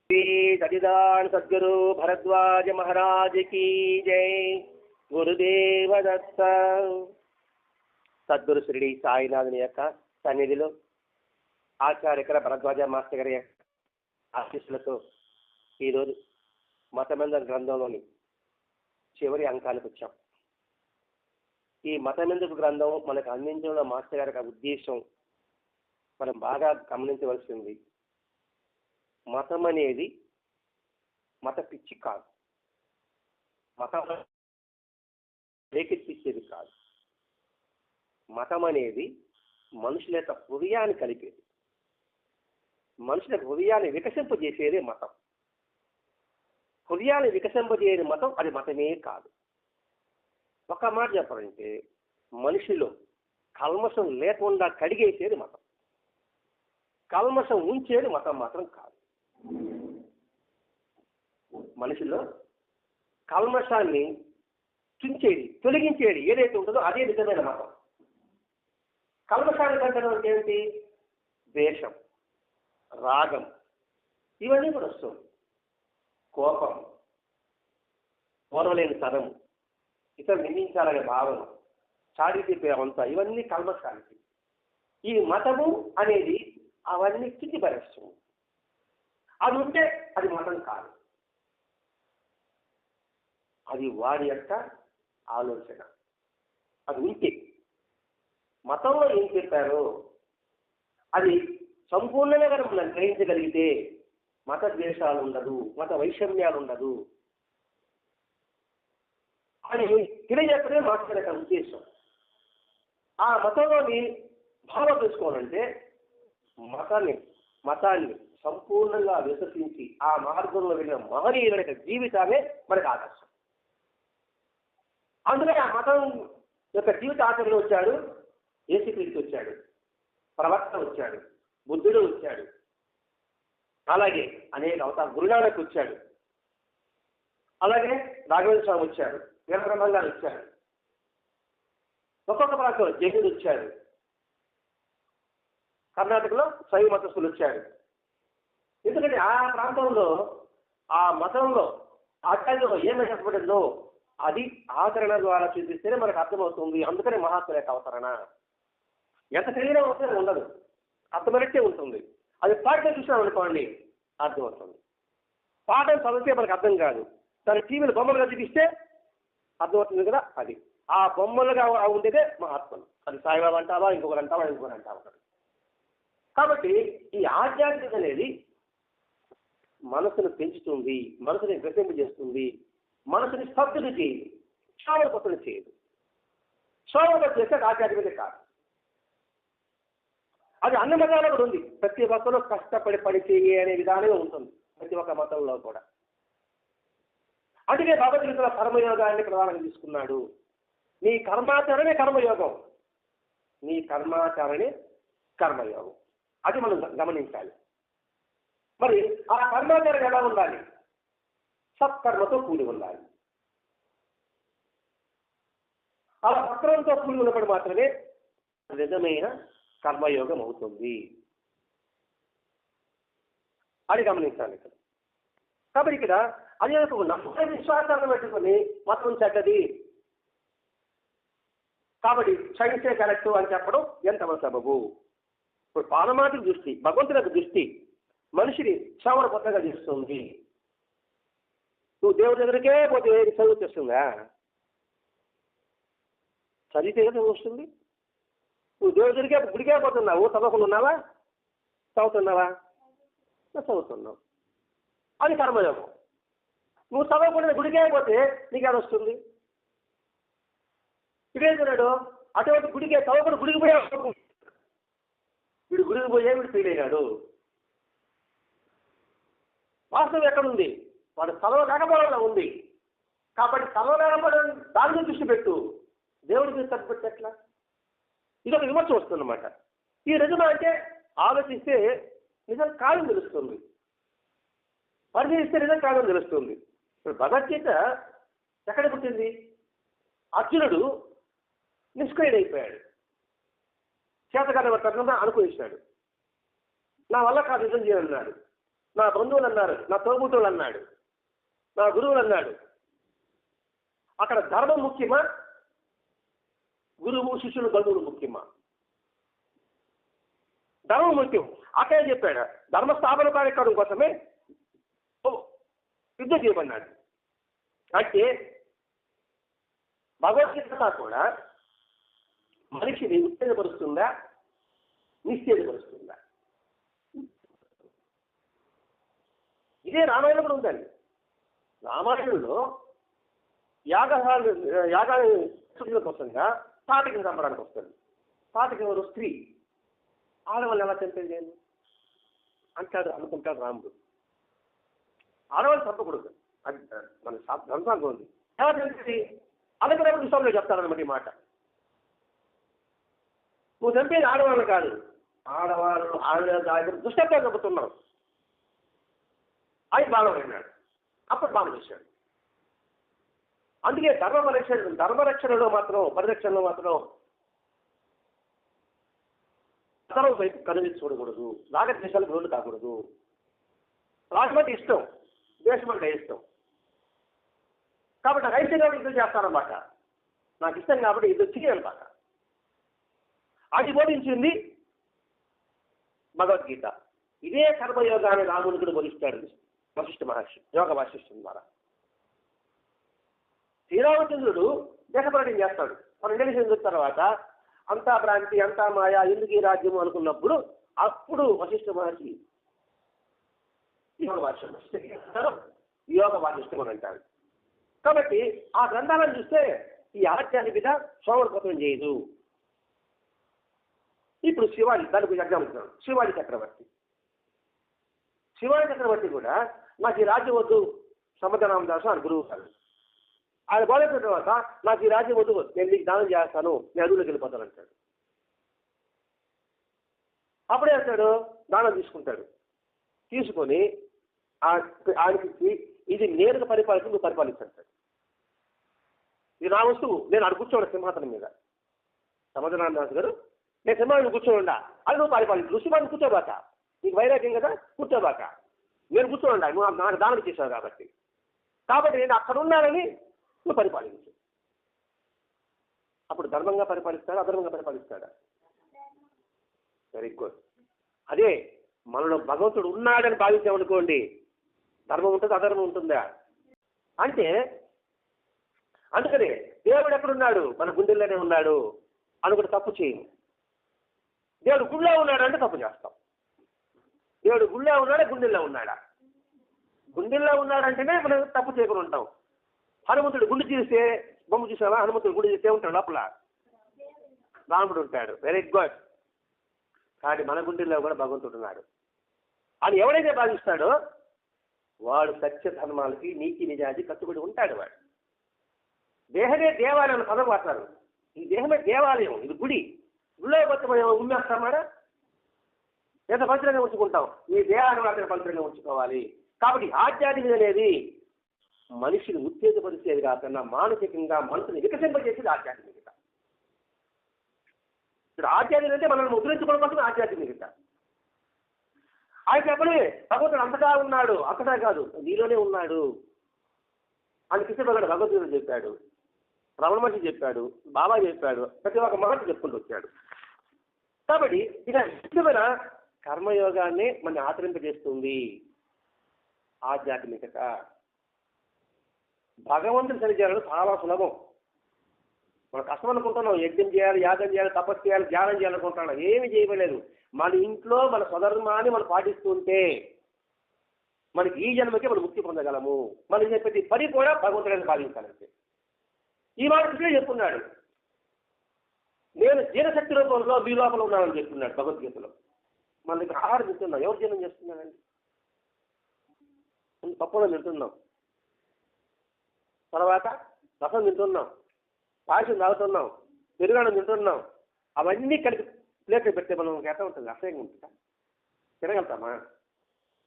సచిదాన్ Sadhguru Bharadwaj Maharaj key జై. గురుదేవ దత్త. సద్గురు శ్రీ సాయినాథుని యొక్క సన్నిధిలో ఆచార్యకర భరద్వాజ మాస్టర్ గారి ఆశీస్సులతో ఈరోజు మతమంద గ్రంథంలోని చివరి అంకానికి వచ్చాం. ఈ మతమెందుకు గ్రంథం మనకు అందించడంలో మాస్టర్ గారి ఉద్దేశం మనం బాగా గమనించవలసింది. మతం అనేది మత పిచ్చి కాదు, మతం రేకెత్తిచ్చేది కాదు. మతం అనేది మనుషుల యొక్క హృదయాన్ని కలిపేది, మనుషుల హృదయాన్ని వికసింపజేసేది మతం. హృదయాన్ని వికసింపజేయని మతం అది మతమే కాదు. ఒక మాట చెప్పాలంటే మనిషిలో కల్మషం లేకుండా కడిగేసేది మతం, కల్మషం ఉంచేది మతం మాత్రం కాదు. మనిషిలో కల్మషాన్ని తుంచేది, తొలగించేది ఏదైతే ఉంటుందో అదే నిజమైన మతం. కల్మషాన్ని కంటడం అంటే ఏంటి? ద్వేషం, రాగం, ఇవన్నీ కూడా వస్తుంది. కోపం, ఓర్వలేని తరం, ఇతరులు నిందించాలనే భావన, చారిత్రక అంతా, ఇవన్నీ కల్మషానికి. ఈ మతము అనేది అవన్నీ కిందిపరుస్తుంది. అది ఉంటే అది మతం కాదు, అది వారి యొక్క ఆలోచన. అది ఉంటే మతంలో ఏం చెప్పారో అది సంపూర్ణంగా మనం గ్రహించగలిగితే మత ద్వేషాలు ఉండదు, మత వైషమ్యాలు ఉండదు అని తెలియజేయడమే మాస్టర్ యొక్క ఉద్దేశం. ఆ మతంలోని భావం తెలుసుకోవాలంటే మతాన్ని సంపూర్ణంగా విశ్వసించి ఆ మార్గంలో వెళ్ళిన మహనీయుల యొక్క జీవితాలే మనకు ఆదర్శం. అందులో ఆ మతం యొక్క జీవిత ఆచరణ వచ్చాడు, యేసుక్రీస్తు వచ్చాడు, ప్రవక్త వచ్చాడు, బుద్ధుడు వచ్చాడు, అలాగే అనేక అవతార గురునానక్ వచ్చాడు, అలాగే రాఘవేంద్ర స్వామి వచ్చాడు, వీరబ్రహ్మంగారు వచ్చాడు, ఒక్కొక్క ప్రాంతంలో జైనుడు వచ్చాడు, కర్ణాటకలో శైవ మతస్థులు వచ్చారు. ఎందుకంటే ఆ ప్రాంతంలో ఆ మతంలో ఆచార్యంలో ఏమి చెప్పబడిందో అది ఆచరణ ద్వారా చూపిస్తేనే మనకు అర్థమవుతుంది. అందుకనే మహాత్ముల యొక్క అవతరణ ఎంత శరీరం అవసరం ఉండదు, అర్థమైనట్టే ఉంటుంది. అది పాటలు చూసినాం అనుకోండి అర్థమవుతుంది. పాటలు చదివితే మనకు అర్థం కాదు, దాని టీవీలు బొమ్మలుగా చూపిస్తే అర్థమవుతుంది కదా. అది ఆ బొమ్మలుగా ఉండేదే మహాత్ములు. అది సాయిబాబా అంటావా, ఇంకొకరు అంటావా, ఇంకొకరు అంటావా. కాబట్టి ఈ ఆధ్యాత్మికత అనేది మనసును పెంచుతుంది, మనసుని గ్రహింపజేస్తుంది, మనసుని స్తబ్దులు చేయదు, క్షోభపతులు చేయదు. క్షోభపతులు చేస్తే ఆధ్యాత్మికత కాదు. అది అన్ని మతాల్లో కూడా ఉంది. ప్రతి ఒక్కరు కష్టపడి పని చేయి అనే విధానమే ఉంటుంది ప్రతి ఒక్క మతంలో కూడా. అందుకే భగవద్గీతలో కర్మయోగాన్ని ప్రధానంగా తీసుకున్నాడు. నీ కర్మాచరణే కర్మయోగం, నీ కర్మాచరణే కర్మయోగం. అది మనం గమనించాలి. మరి ఆ కర్మాచరణ ఎలా ఉండాలి? సత్కర్మతో కూడి ఉండాలి. అలా సత్కర్మతో కూడి ఉన్నప్పుడు మాత్రమే నిజమైన కర్మయోగం అవుతుంది. అది గమనించాలి ఇక్కడ. కాబట్టి ఇక్కడ అది నమ్మక విశ్వాసాలను పెట్టుకుని మతం చెడ్డది కాబట్టి క్షమించే కరెక్టు అని చెప్పడం ఎంతమంది సబబు? ఇప్పుడు పాలమాటికి దృష్టి, భగవంతునికి దృష్టి మనిషిని క్షమణ కొత్తగా చేస్తుంది. నువ్వు దేవుడి దగ్గరికే పోతే చదువు తెస్తుందా? చదివితే చదువు వస్తుంది. నువ్వు దేవుడి దగ్గరికే గుడికే పోతున్నావు, చదవకుండా ఉన్నావా? చదువుతున్నావా? చదువుతున్నావు. అది కర్మయోగం. నువ్వు చదవకుండా గుడికే పోతే నీకేది వస్తుంది? ఇదేంటున్నాడు, అటువంటి గుడికే చదవకుండా గుడికి పోయే వీడు గుడికి పోయే వీడు ఫీల్ అయినాడు. వాస్తవం ఎక్కడుంది? వాడు చదవలేకపోవడంలో ఉంది. కాబట్టి చదవలేకపోవడం దాని మీద దృష్టి పెట్టు, దేవుడి మీద తగ్గిపెట్టి ఎట్లా? ఇదొక విమర్శ వస్తుందన్నమాట. ఈ నిజమా అంటే ఆలోచిస్తే నిజం కాదని తెలుస్తుంది, పరిశీలిస్తే నిజం కాదని తెలుస్తుంది. ఇప్పుడు భగవద్గీత ఎక్కడ పుట్టింది? అర్జునుడు నిష్క్రియుడైపోయాడు, చేతకాని తరుణంగా అనుభవించాడు. నా వల్ల కాదు నిజం చేయన్నాడు. నా బంధువులు అన్నారు, నా తోబుట్టువులు అన్నాడు, నా గురువులు అన్నాడు. అక్కడ ధర్మం ముఖ్యమా, గురువు శిష్యులు బంధువులు ముఖ్యమా? ధర్మం ముఖ్యం. అక్కడే చెప్పాడు, ధర్మస్థాపన కార్యక్రమం కోసమే యుద్ధం చేయమన్నాడు. అంటే భగవద్గీత కూడా మనిషిని ఉత్తేజపరుస్తుందా, నిశ్చేజపరుస్తుందా? ఇదే రామాయణం కూడా ఉందండి. రామాయణంలో యాగాల కోసంగా తాటకిని చంపడానికి వస్తుంది. తాటకి ఎవరు? స్త్రీ. ఆడవాళ్ళు ఎలా చంపేది నేను అనుకుంటాడు రాముడు. ఆడవాళ్ళు చంపకూడదు, అది మన ధర్మానికి ఉంది. ఎలా చంపేది? అలాగే విషయంలో చెప్తారన్నమాట ఈ మాట. నువ్వు చంపేది ఆడవాళ్ళు కాదు, ఆడవాళ్ళు దుష్టత్వం చంపుతున్నావు. ఆయన బాగా విన్నాడు, అప్పుడు బాగా చేశాడు. అందుకే ధర్మరక్షణలో మాత్రం, పరిరక్షణలో మాత్రం అతరం వైపు కనుగొని చూడకూడదు, రాగద్వేషాలకు రోడ్డు కాకూడదు. రాజమంటే ఇష్టం, ద్వేషం అంటే ఇష్టం. కాబట్టి నాకు ఇష్టం కాబట్టి యుద్ధం చేస్తానన్నమాట. నాకు ఇష్టం కాబట్టి యుద్ధం చేయాలన్నమాట. అది బోధించింది భగవద్గీత. ఇదే కర్మయోగాన్ని రాముని కూడా బోధిస్తాడు వశిష్ఠ మహర్షి, యోగ వాసిష్ఠం ద్వారా. శ్రీరామచంద్రుడు దేశపర్యటన చేస్తాడు. 12 ఏళ్ళ తర్వాత అంతా భ్రాంతి, అంతా మాయా, ఎందుకు ఈ రాజ్యం అనుకున్నప్పుడు అప్పుడు వశిష్ఠ మహర్షి యోగ వాసిష్టం అని అంటాడు. కాబట్టి ఆ గ్రంథాలను చూస్తే ఈ ఆధ్యాత్మికత సోమరపోతం చేయదు. ఇప్పుడు శివాజీ, దానికి ఎగ్జాంపుల్ ఇస్తున్నాడు. శివాజీ చక్రవర్తి కూడా నాకు ఈ రాజ్యం వద్దు, సమర్థరామదాసు అని గురువు కాదు. ఆయన బోధించిన తర్వాత నాకు ఈ రాజ్యం వద్దు, నేను నీకు దానం చేస్తాను, నేను అడుగులోకి వెళ్ళిపోతాను అంటాడు. అప్పుడే అంటాడు, దానం తీసుకుంటాడు. తీసుకొని ఆయనకి ఇది నేరుగా పరిపాలిస్తూ నువ్వు పరిపాలిస్తాడు. ఇది నా వస్తువు, నేను అడు కూర్చోండి సింహాసనం మీద. సమర్థరామదాసు గారు, నేను సింహాన్ని కూర్చోండా, అది నువ్వు పరిపాలించు. నువ్వు సింహాన్ని కూర్చోబాక, నీకు వైరాగ్యం కదా, కూర్చోబాక, నేను కూర్చోండా, నువ్వు నాకు దానం చేశావు కాబట్టి నేను అక్కడ ఉన్నానని నువ్వు పరిపాలించు. అప్పుడు ధర్మంగా పరిపాలిస్తాడా, అధర్మంగా పరిపాలిస్తాడా? Very good. అదే మనలో భగవంతుడు ఉన్నాడని భావించామనుకోండి, ధర్మం ఉంటుంది, అధర్మం ఉంటుందా అంటే? అందుకనే దేవుడు ఎక్కడున్నాడు? మన గుండెల్లోనే ఉన్నాడు అనుకుంటే తప్పు చేయము. దేవుడు గుళ్ళో ఉన్నాడు అంటే తప్పు చేస్తాం. దేవుడు గుళ్ళో ఉన్నాడా, గుండెల్లో ఉన్నాడా? గుండెల్లో ఉన్నాడంటేనే మనం తప్పు చేయకుండా ఉంటాం. హనుమంతుడు గుండె తీస్తే, బొమ్మ చూసావా, హనుమంతుడు గుండె తీస్తే ఉంటాడు లోపల, రాముడు ఉంటాడు. Very good. కానీ మన గుండెల్లో కూడా భగవంతుడు ఉన్నాడు అని ఎవడైతే భావిస్తాడో వాడు సత్య ధర్మాలకి, నీతి నిజానికి కట్టుబడి ఉంటాడు. వాడు దేహమే దేవాలయం పదం వాడతారు. ఈ దేహమే దేవాలయం, ఇది గుడి. గుళ్ళో పోతే మనం ఉమ్మేస్తామారా? ఎంత పవిత్రంగా ఉంచుకుంటాం? ఈ దేహాన్ని మాత్రం పవిత్రంగా ఉంచుకోవాలి. కాబట్టి ఆధ్యాత్మికత అనేది మనిషిని ఉత్తేజపరిచేది కాకుండా మానసికంగా మనసుని వికసింపజేసేది ఆధ్యాత్మికత. ఇప్పుడు ఆధ్యాత్మికత అంటే మనల్ని ముద్రించుకోవడం కోసం ఆధ్యాత్మికత. ఆయన చెప్పలే భగవంతుడు అంతటా ఉన్నాడు, అంతటా కాదు నీలోనే ఉన్నాడు అని కృష్ణభగవానుడు భగవద్గీతలో చెప్పాడు, రమణ మహర్షి చెప్పాడు, బాబా చెప్పాడు, ప్రతి ఒక్క మహర్షి చెప్పుకుంటూ వచ్చాడు. కాబట్టి ఇక నిజమైన కర్మయోగాన్ని మన ఆచరింపజేస్తుంది ఆధ్యాత్మికత. భగవంతుని సరిచేయడం చాలా సులభం. మనం కష్టం అనుకుంటున్నాం, యజ్ఞం చేయాలి, యాగం చేయాలి, తపస్సు చేయాలి, ధ్యానం చేయాలనుకుంటున్నాం. ఏమి చేయలేదు. మన ఇంట్లో మన స్వధర్మాన్ని మనం పాటిస్తుంటే మనకి ఈ జన్మకి మనం ముక్తి పొందగలము. మనం చెప్పేది పని కూడా భగవంతుడిని భావించాలంటే. ఈ మాట కృష్ణుడే చెప్పుకున్నాడు, నేను జీవశక్తి రూపంలో మీ లోపల ఉన్నానని చెప్తున్నాడు భగవద్గీతలో. మన దగ్గర ఆహారం తింటున్నాం, ఎవరు జీవనం చేస్తున్నానండి? పప్పులో తింటున్నాం, తర్వాత రసం తింటున్నాం, పాయసం తాగుతున్నాం, పెరుగన్నం తింటున్నాం. అవన్నీ కలిపి ప్లేట్లు పెడితే మనం ఎట్లా ఉంటుంది? అసహ్యంగా ఉంటుందా? తినగలుగుతామా?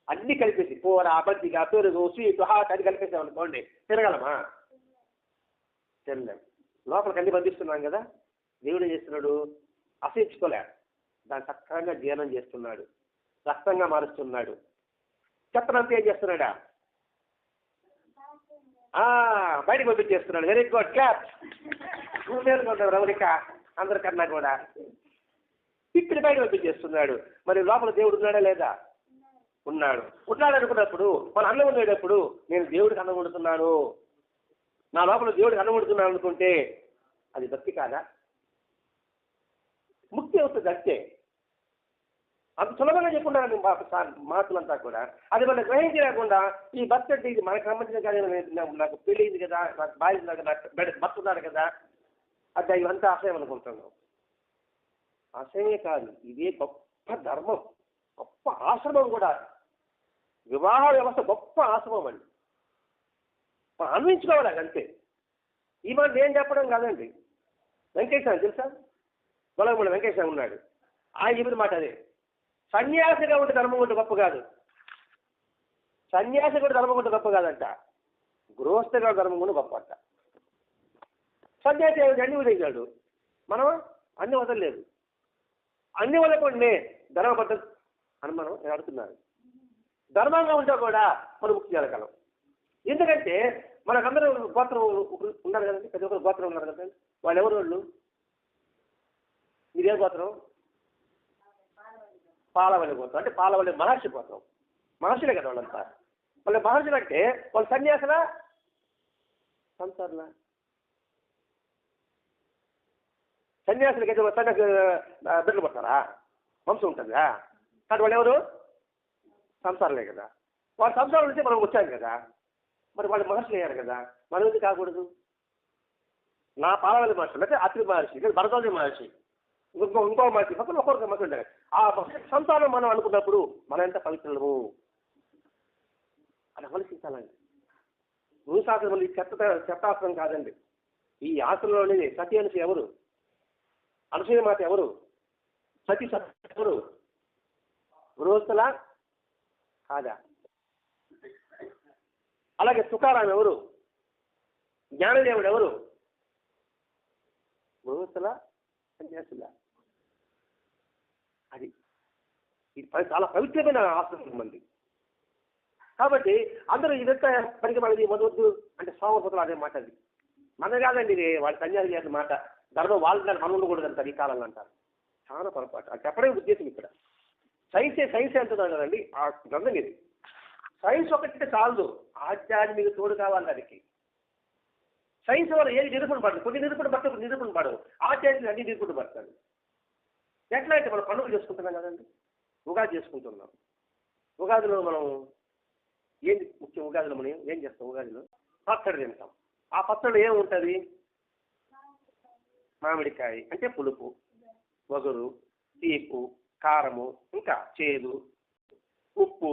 అన్నీ కలిపేసి కూర, బజ్జిగా, పెరుగు, స్వీట్, హాట్ అది కలిపేసామనుకోండి, తినగలమా? తినలేం. లోపలికి అన్ని బంధిస్తున్నాం కదా. దేవుడు చేస్తున్నాడు, అసహించుకోలే, దాన్ని చక్కగా జీర్ణం చేస్తున్నాడు, రక్తంగా మారుస్తున్నాడు. చెత్తనంతా ఏం చేస్తున్నాడా? బయటకు పంపించేస్తున్నాడు. Very good, clap. నువ్వు నేర్చుకుంటావు రమణిక అందరికన్నా కూడా. ఇప్పుడు బయట పంపించేస్తున్నాడు. మరి లోపల దేవుడు ఉన్నాడా లేదా? ఉన్నాడు. ఉన్నాడు అనుకున్నప్పుడు, మన అన్నం ఉండేటప్పుడు నేను దేవుడికి అన్నం వండుతున్నాను, నా లోపల దేవుడికి అన్నం వండుతున్నాను అనుకుంటే అది భక్తి కాదా? ముక్తి అవుతుంది అంతే. అంత సులభంగా చెప్పుకున్నాను మాటలంతా కూడా. అది మనం గ్రహించలేకుండా ఈ భక్తి అంటే ఇది మనకు సంబంధించిన కానీ నాకు పెళ్ళింది కదా, నాకు భార్య నాకు భర్త ఉన్నాడు కదా, అది ఇవంతా ఆశయం అనుకుంటున్నాం. ఆశయమే కాదు, ఇదే గొప్ప ధర్మం, గొప్ప ఆశ్రమం కూడా. వివాహ వ్యవస్థ గొప్ప ఆశ్రమం అండి. మనం అన్వించుకోవాలి అంతే. ఈ మాట నేను చెప్పడం కాదండి. వెంకటేశ్వర తెలుసా? గొలవమూడి వెంకటేశ్వర ఉన్నాడు, ఆయన చెప్పిన మాట అదే. సన్యాసిగా ఉంటే ధర్మం ఉంటే గొప్ప కాదు, సన్యాసి కూడా ధర్మం ఉంటే గొప్ప కాదంట, గృహస్థగా ధర్మం కూడా గొప్ప అంట. సన్యాసి అన్ని వదిలేశాడు, మనం అన్ని వదలలేదు. అన్ని వదలకుండా ధర్మబద్ధం అని మనం అడుగుతున్నారు. ధర్మంగా ఉంటే కూడా మనం ముక్తి జరగలం. ఎందుకంటే మనకందరూ గోత్రం ఉన్నారు కదండి, ప్రతి ఒక్కరు గోత్రం ఉన్నారు కదండి. వాళ్ళు ఎవరు? వాళ్ళు మీరే గోత్రం? పాలవల్లి గోత్రం. అంటే పాలవల్లి మహర్షి గోత్రం, మహర్షులే కదా వాళ్ళంతా. వాళ్ళ మహర్షులు అంటే వాళ్ళు సన్యాసులా సంసారులా? సన్యాసులకి అయితే సన్యాసి బిడ్డలు పడతారా? వంశం ఉంటుందా? కానీ వాళ్ళు ఎవరు? సంసారలే కదా. వాళ్ళ సంసారం నుంచి మనం వచ్చాం కదా, మరి వాళ్ళు మహర్షులు అయ్యారు కదా, మనం ఎందుకు కాకూడదు? నా పాలవల్లి మహర్షులు అంటే అత్రి మహర్షి, భరద్వాజ మహర్షి, ఇంకో మహర్షి, పక్కన ఒక్కొక్క మహర్షి ఉంటారు. ఆ సంతానం మనం అనుకున్నప్పుడు మనం ఎంత పవిత్రము అని ఆలోచించాలండి. భూశాస్త్రం మళ్ళీ చెత్తాస్త్రం కాదండి. ఈ ఆశ్రమంలోనే సతి అనుష ఎవరు? అనసూయ మాత ఎవరు? సతీ ఎవరు? గృహస్థులా కాదా? అలాగే తుకారాం ఎవరు? జ్ఞానదేవుడు ఎవరు? గృహస్థులా సన్యాసులా? అది ఇది చాలా పవిత్రమైన ఆశ్రమం మంది. కాబట్టి అందరూ ఇదంతా పనికి మనది మొదవద్దు అంటే సోమపతులు అదే మాట. అది మన కాదండి, ఇది వాళ్ళ సన్యాసి గారి మాట. ధర్మం వాళ్ళ మనం ఉండకూడదు అంటారు, ఈ కాలంలో అంటారు. చాలా పొరపాటు. అది చెప్పడం ఉద్దేశం ఇక్కడ. సైన్స్ అంటున్నాను కదండి, ఆ గ్రంథం ఇది. సైన్స్ ఒకటి చాలదు, ఆధ్యాత్మిక తోడు కావాలి దానికి. సైన్స్ వల్ల ఏది నిరూపణ పడదు, కొన్ని నిరూపణ పడితే నిరూపణ పడవు, ఆధ్యాత్మిక అన్ని నిరూపణ పడతాడు. ఎట్లా అయితే మనం పండుగ చేసుకుంటున్నాం కదండి, ఉగాది చేసుకుంటున్నాం. ఉగాదిలో మనం ఏంటి ముఖ్యం? ఉగాదిలో మనం ఏం చేస్తాం? ఉగాదిలో పచ్చడి తింటాం. ఆ పచ్చడి ఏముంటుంది? మామిడికాయ అంటే పులుపు, వగరు, తీపు, కారము, ఇంకా చేదు, ఉప్పు,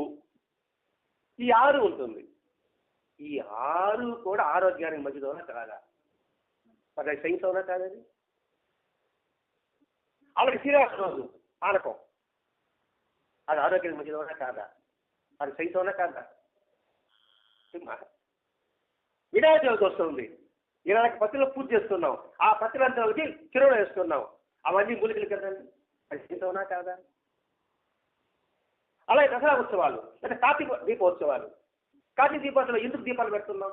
ఈ 6 ఉంటుంది. ఈ 6 కూడా ఆరోగ్యానికి మంచిదవునా కాదా? మరి సైన్స్ అవునా కాదని? అలాగే శ్రీరామ రోజు ఆనకం, అది ఆరోగ్యానికి మంచిదవునా కాదా? అది సైన్స్ అవునా కాదా? వినాయక చవితి వస్తుంది, 20 పత్రిలో పూజ చేస్తున్నాం, ఆ పత్రిలంతా ఒకటి చెరువులో వేస్తున్నాం, అవన్నీ మూలికలు కదండి, అది సైన్స్ అవునా కాదా? అలాగే దసరా ఉత్సవాలు అంటే కార్తీక దీపోత్సవాలు, కార్తీక దీపోత్సవాలు ఎందుకు దీపాలు పెడుతున్నాం?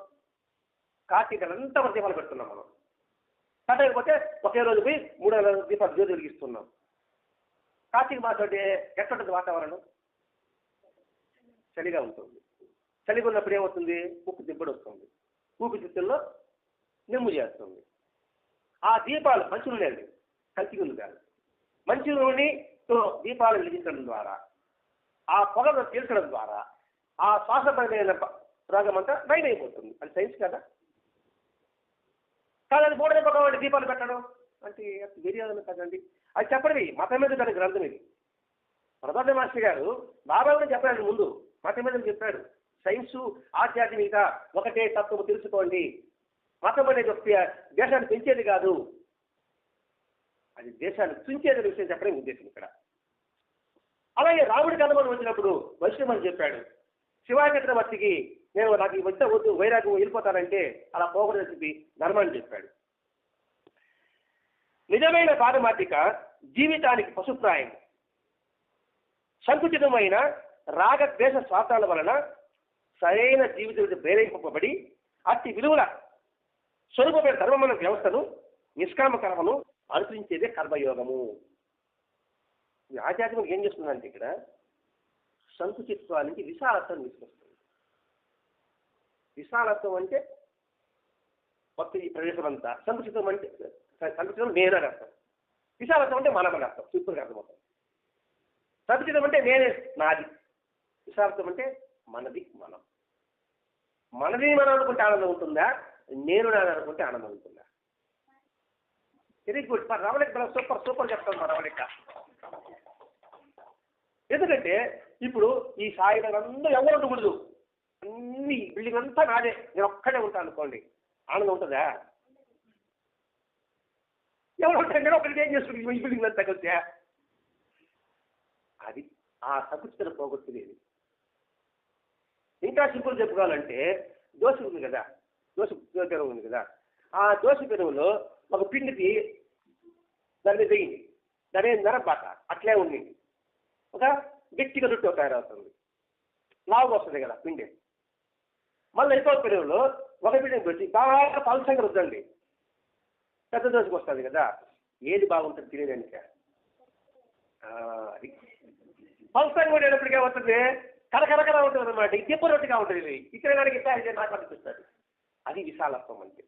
కార్తీక అంతా మన దీపాలు పెడుతున్నాం మనం. కాకపోతే ఒకే రోజు పోయి 3 దీపాలు జ్యోతి వెలిగిస్తున్నాం. కార్తీక మాసం అంటే ఎట్లుంటుంది వాతావరణం? చలిగా ఉంటుంది. చలిగా ఉన్నప్పుడు ఏమవుతుంది? ఉప్పు దిబ్బడి వస్తుంది, ఊపిరితిత్తుల్లో నిమ్ము చేస్తుంది. ఆ దీపాలు మంచి నూనె అండి, కల్తీ నూనె కాదు. మంచి నూనెతో దీపాలు వెలిగించడం ద్వారా, ఆ పొగను పీల్చడం ద్వారా ఆ శ్వాసపరమైన రోగం అంతా నయం అయిపోతుంది. అది సైన్స్ కదా? కాదండి, 3 పొగ దీపాలు పెట్టడం అంటే వెర్యాదన కదండి. అది చెప్పండి, మతం మీద దాని గ్రంథం ఇది. ప్రధాన మాస్టర్ గారు బాబాను చెప్పాడు ముందు, మతం మీద చెప్పాడు. సైన్సు ఆధ్యాత్మికత ఒకటే తత్వము తెలుసుకోండి. మతం అనేది దేశాన్ని పెంచేది కాదు, అది దేశాన్ని తుంచేది విషయం చెప్పడం ఉద్దేశం ఇక్కడ. అలాగే రాముడికి అనుభవం వచ్చినప్పుడు వైష్ణవని చెప్పాడు. శివాయ చక్రవర్తికి నాకు ఈ వచ్చే వద్దు, వైరాగ్యం వెళ్ళిపోతానంటే అలా పోకూడదని చెప్పి ధర్మాన్ని చెప్పాడు. నిజమైన పారమార్థిక జీవితానికి పశుప్రాయం, సంకుచితమైన రాగద్వేష స్వార్థాల వలన సరైన జీవితం ప్రేరేపింపబడి అట్టి విలువల స్వరూపమైన ధర్మమైన వ్యవస్థను నిష్కామ కర్మను అనుసరించేదే కర్మయోగము. ఈ ఆధ్యాత్మికం ఏం చేస్తుందంటే ఇక్కడ సంకుచిత్వానికి విశాలత్వం తీసుకొస్తుంది. విశాలత్వం అంటే మొత్తం ఈ ప్రదేశం అంతా, సంకుచితం అంటే సంకుచితం నేను అని అర్థం, విశాలత్వం అంటే మనం అని అర్థం, సింపుల్గా అర్థమవుతాం. సంకుచితం అంటే నేనే నాది, విశాలత్వం అంటే మనది మనం. మనది మనం అనుకుంటే ఆనందం ఉంటుందా, నేను నాది అనుకుంటే ఆనందం ఉంటుందా? Very good. మరి రమణిక సూపర్ సూపర్ చెప్తాను మా రమణిక. ఎందుకంటే ఇప్పుడు ఈ సాయిబాబా అందరూ ఎవరు ఉండకూడదు, అన్ని బిల్డింగ్ అంతా నాదే, నేను ఒక్కడే ఉంటాను అనుకోండి, ఆనందం ఉంటుందా? ఎవరు ఉంటారు, నేను ఒక్కడికి ఏం చేసుకుంటే ఈ బిల్డింగ్ అంతా కలిసా? అది ఆ సకుచితను పోగొట్టుకునేది. ఇంకా సింపుల్ చెప్పుకోవాలంటే దోశ ఉంది కదా, దోశ పెరుగు ఉంది కదా, ఆ దోశ పెరుగులో ఒక పిండికి దాని మీద వేయింది, దాని నరబాట అట్లే ఉంది, ఒక గట్టిగా రొట్టె తయారవుతుంది, లావుగా వస్తుంది కదా పిండి. మళ్ళీ ఇంకో పెరుగులో ఒక పిండిని పెట్టి బాగా పలసంగా రుద్దండి, పెద్ద దోశకు వస్తుంది కదా. ఏది బాగుంటుంది తినేదానికి? అది పలసంగా ఉండేటప్పటికే వస్తుంది, కరకరకర ఉంటుంది అనమాట, తిప్పు రొట్టిగా ఉంటుంది. ఇది ఇక్కడ దానికి నాకు అనిపిస్తుంది. అది విశాలత్వం అంటే,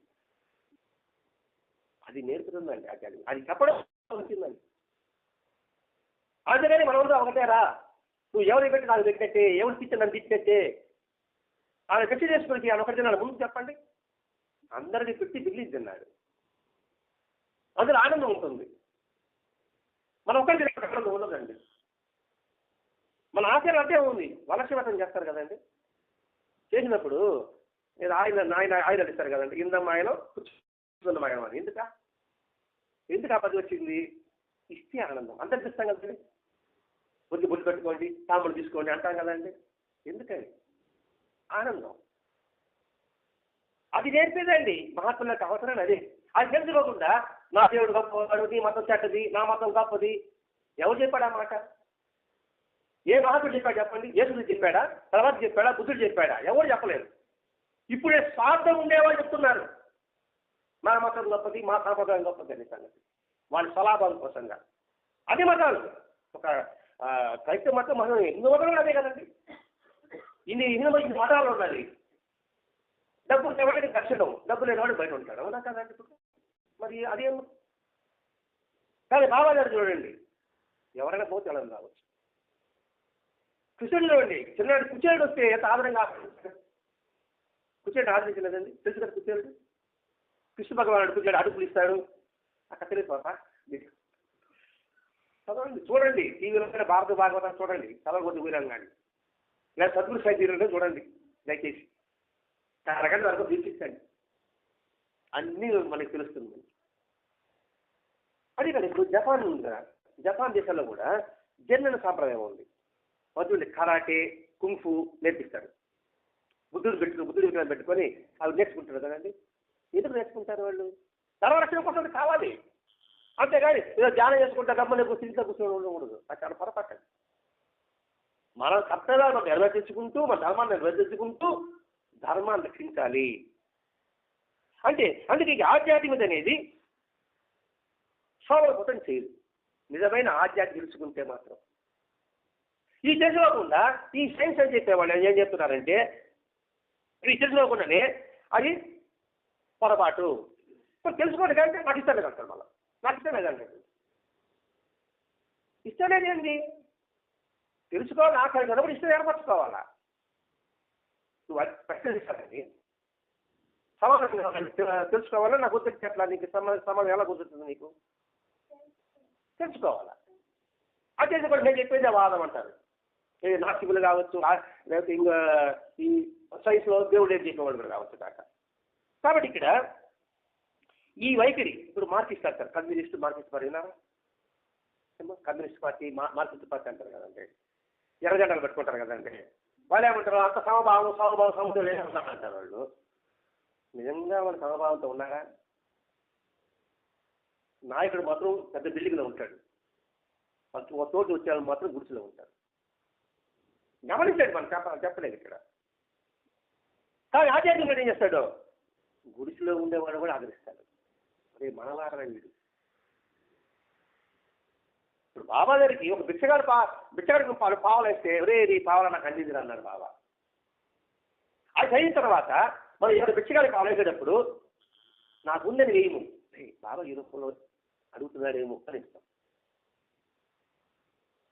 అది నేర్పుతుందండి ఆచార్యం, అది చెప్పడం వచ్చిందండి. అందుకని మనమంతా ఒకటేరా, నువ్వు ఎవరికి పెట్టి నాకు పెట్టినట్టే, ఎవరు తిట్టి నన్ను తిట్టినట్టే, ఆయన పెట్టి చేసుకుని ఆయన ఒకటి తిన్నాడు ముందు చెప్పండి. అందరికీ పెట్టి బిల్లింగ్ తిన్నాడు, అందులో ఆనందం ఉంటుంది. మనం ఒకటి ఆనందం ఉండదండి. మన ఆచారం అంటే ఉంది, వలక్షవతం చేస్తారు కదండి, చేసినప్పుడు నేను ఆయన ఇస్తారు కదండి, ఇందమ్మ ఆయన కూర్చుందమ్మ ఆయన అని. ఎందుకు ఆ పది వచ్చింది? ఇస్తే ఆనందం, అందరికి ఇస్తాం కదండి. బుద్ధి పెట్టుకోండి, తాములు తీసుకోండి అంటాం కదండి. ఎందుకని? ఆనందం. అది నేర్పేదండి మహాత్ములకు అవసరం. అదే అది తెలుసుకోకుండా నా దేవుడు గొప్పవాడు, నీ మతం చెడ్డది, నా మతం గొప్పది, ఎవరు చెప్పాడు ఆ మాట? ఏ మహాత్ముడు చెప్పాడు చెప్పండి? యేసుడు చెప్పాడా, తర్వాత చెప్పాడా, బుద్ధుడు చెప్పాడా? ఎవరు చెప్పలేదు. ఇప్పుడే స్వార్థం ఉండేవాళ్ళు చెప్తున్నారు నా మతం గొప్పది, మా సంప్రదాయం గొప్పది అనే సంగతి, వాళ్ళ స్వలాభం కోసంగా. అదే మతాలు, ఒక క్రైస్తవ మతం, మనం హిందూ మతం అదే కదండి. ఇన్ని మతాలు ఉన్నది. డబ్బు లేవాడికి దర్శనం, డబ్బు లేనివాడు బయట ఉంటాడు, అవునా కదండి? ఇప్పుడు మరి అదేం కానీ బాబాగారు చూడండి, ఎవరైనా పోతే ఎలా రావచ్చు. కృష్ణుడు చూడండి, చిన్ననాడు కుచేరుడు వస్తే ఎంత ఆదరంగా కుచేరుడు ఆదరించలేదండి, తెలుసు కదా కుచేరుడు. కృష్ణ భగవానుడు కుచేరుడు అడుగులు ఇస్తాడు, అక్కడ తెలియదు పాప. చదవండి, చూడండి, టీవీలో భారత భాగవతం చూడండి, చదవబోతు వీరంగాన్ని, లేదా సద్గురు సైతీరులో చూడండి దయచేసి, అరగంట వరకు దీక్షించండి, అన్నీ మనకి తెలుస్తుంది. అది కానీ ఇప్పుడు జపాన్ దేశంలో కూడా జన్మన సాంప్రదాయం ఉంది. వద్దు కరాటే, కుంఫు నేర్పిస్తారు. బుద్ధుడి విగ్రహం పెట్టుకొని అవి నేర్చుకుంటారు కదండి. ఎందుకు నేర్చుకుంటారు వాళ్ళు? ధర్మరక్షణ కోసం కావాలి, అంతేగాని ఏదో ధ్యానం చేసుకుంటా గమ్మని స్థితిలో కూర్చొని ఉండకూడదు. అది చాలా పొరపాటు. మన కర్తవ్యాలను నిర్వర్తించుకుంటూ, మన ధర్మాన్ని నిర్వర్తించుకుంటూ ధర్మాన్ని రక్షించాలి. అందుకే ఈ ఆధ్యాత్మికత అనేది సోమరపోతం చేయదు. నిజమైన ఆధ్యాత్మిక తెలుసుకుంటే మాత్రం. ఈ తెలుసుకోకుండా ఈ సైన్స్ అని చెప్పేవాళ్ళు ఏం చెప్తున్నారంటే, ఇవి తెలుసుకోకుండానే అది పొరపాటు. తెలుసుకోండి కంటే నాకు ఇష్టం లేదు అంటారు. మళ్ళీ నాకు ఇష్టం లేదండి. ఇష్టం లేదేంటి? తెలుసుకోవాలి, ఆఖరి కనుక ఇష్టం ఏర్పరచుకోవాలా. నువ్వు ప్రశ్న ఇస్తానండి, సమాధానం తెలుసుకోవాలా. నాకు గుర్తు ఎట్లా నీకు సమాధానం ఎలా కుదురుతుంది? నీకు తెలుసుకోవాలా. అదే కూడా నేను చెప్పేది వాదం అంటారు. నాస్తికులు కావచ్చు, లేకపోతే ఇంకా ఈ సైన్స్లో దేవుడు ఏం చెప్పేవాడు కూడా కావచ్చు కాక. కాబట్టి ఇక్కడ ఈ వైఖరి ఇప్పుడు మార్క్సిస్ట్ అంటారు, కమ్యూనిస్ట్ మార్క్సిస్ట్ పార్టీ విన్నారా? కమ్యూనిస్ట్ పార్టీ మార్క్సిస్ట్ పార్టీ అంటారు కదండి, ఎర్రజెండాలు పెట్టుకుంటారు కదండి. వాళ్ళు ఏమంటారు? అంత సముద్రం అంటారు వాళ్ళు. నిజంగా వాళ్ళు సమభావంతో ఉన్నారా? నాయకుడు మాత్రం పెద్ద బిల్డింగ్లో ఉంటాడు, తోటి వచ్చేవాళ్ళు మాత్రం గుడిసెలో ఉంటారు. గమనించండి, మనం చెప్పలేదు ఇక్కడ. కానీ ఆధ్యాత్మికంగా ఏం చేస్తాడు? గుడిసెలో ఉండేవాడు కూడా ఆదరిస్తాడు. అదే మనవారని వీడు. ఇప్పుడు బాబా దగ్గరికి ఒక బిచ్చగాడికి పావలు వేస్తే ఒరే ఇది పావలా నాకు అందింది అన్నాడు బాబా. అది అయిన తర్వాత మనం ఎవరు బిచ్చగాడికి పావలు వేసేటప్పుడు నాకు ఉందని వేయము, బాబా ఈ రూపంలో అడుగుతున్నాడేమో అని ఇస్తాం.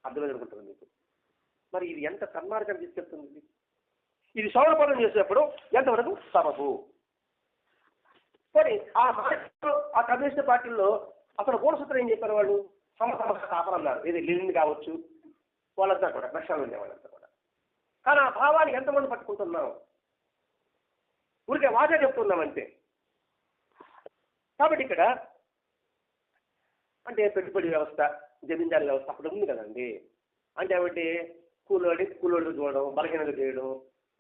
అర్థమైంది అనుకుంటుంది మీకు. మరి ఇది ఎంత సన్మార్గం తీసుకెళ్తుంది? ఇది సౌరపదం చేసేటప్పుడు ఎంతవరకు సబబు? మరి ఆ కమ్యూనిస్ట్ పార్టీల్లో అసలు మూలసూత్రం ఏం చెప్పారు వాళ్ళు? సమస్య కాపాలన్నారు. ఇది లివింగ్ కావచ్చు, వాళ్ళంతా కూడా లక్ష్యాలు ఉండే వాళ్ళంతా కూడా. కానీ ఆ భావాన్ని ఎంతమంది పట్టుకుంటున్నాం? ఊరికే వాదే చెప్తున్నాం అంతే. కాబట్టి ఇక్కడ అంటే పెట్టుబడి వ్యవస్థ, జమీందారు వ్యవస్థ అప్పుడు ఉంది కదండి. అంటే ఏమంటే కూలోళ్ళు చూడడం, బలహీనలు చేయడం,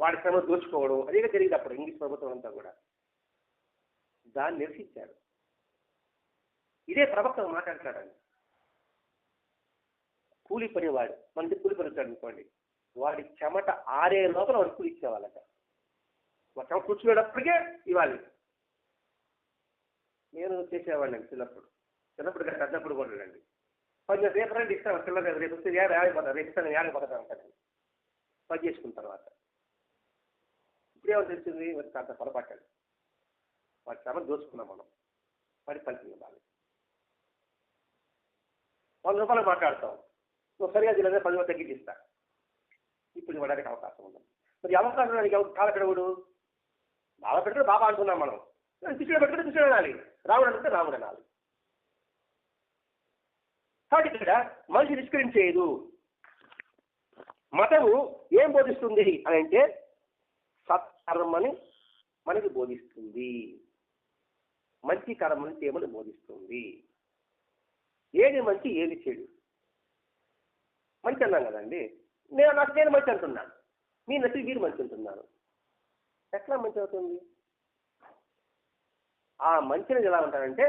వాడి శ్రమ దోచుకోవడం, అదేగా జరిగింది అప్పుడు ఇంగ్లీష్ ప్రభుత్వం అంతా కూడా. దాన్ని నిరసించారు. ఇదే ప్రభుత్వం మాట్లాడతాడండి. కూలి పనివాడు మనకి కూలి పని వచ్చాడు అనుకోండి, వాడి చెమట ఆరే లోపల వాడు కూలి ఇచ్చేవాళ్ళట. వాడు చెమట కూర్చునేటప్పటికే ఇవ్వాలి. నేను చేసేవాడిని చిన్నప్పుడు కానీ పెద్దప్పుడు కూడా అండి. కొంచెం రేపు రండి ఇస్తాను, పిల్లలు రేపు వస్తే ఏడిపోతాను, రేపు ఇస్తాను ఏడిపోతాను అంటాను పని చేసుకున్న తర్వాత. ఇప్పుడేమో తెలిసింది, అంత పొరపాటాడు. వాడి శ్రమ దోచుకున్నాం మనం, వాడి ఫలితం బాగా. 100 రూపాయలు మాట్లాడతాం, నువ్వు సరిగా తెలియదు 10 రూపాయలు తగ్గించిస్తా. ఇప్పుడు ఇవ్వడానికి అవకాశం ఉంది. మరి అవకాశం కాలకడవుడు బాగా పెట్టాడు, బాబా అంటున్నాం మనం. కృష్ణుడు పెట్టుకుంటే కృష్ణుడు అనాలి, రాముడు అంటే రాముడు అనాలి. కాబట్టి ఇక్కడ మనిషి నిష్కరించేదు. మతము ఏం బోధిస్తుంది అని అంటే సత్కర్మని మనకి బోధిస్తుంది, మంచి కర్మని చేయమని బోధిస్తుంది. ఏది మంచి ఏది చెడు. మంచి అన్నాం కదండి, నేను మంచి అంటున్నాను, మీ నచ్చి మీరు మంచి అంటున్నాను. ఎట్లా మంచి అవుతుంది? ఆ మంచిని ఎలా ఉంటారంటే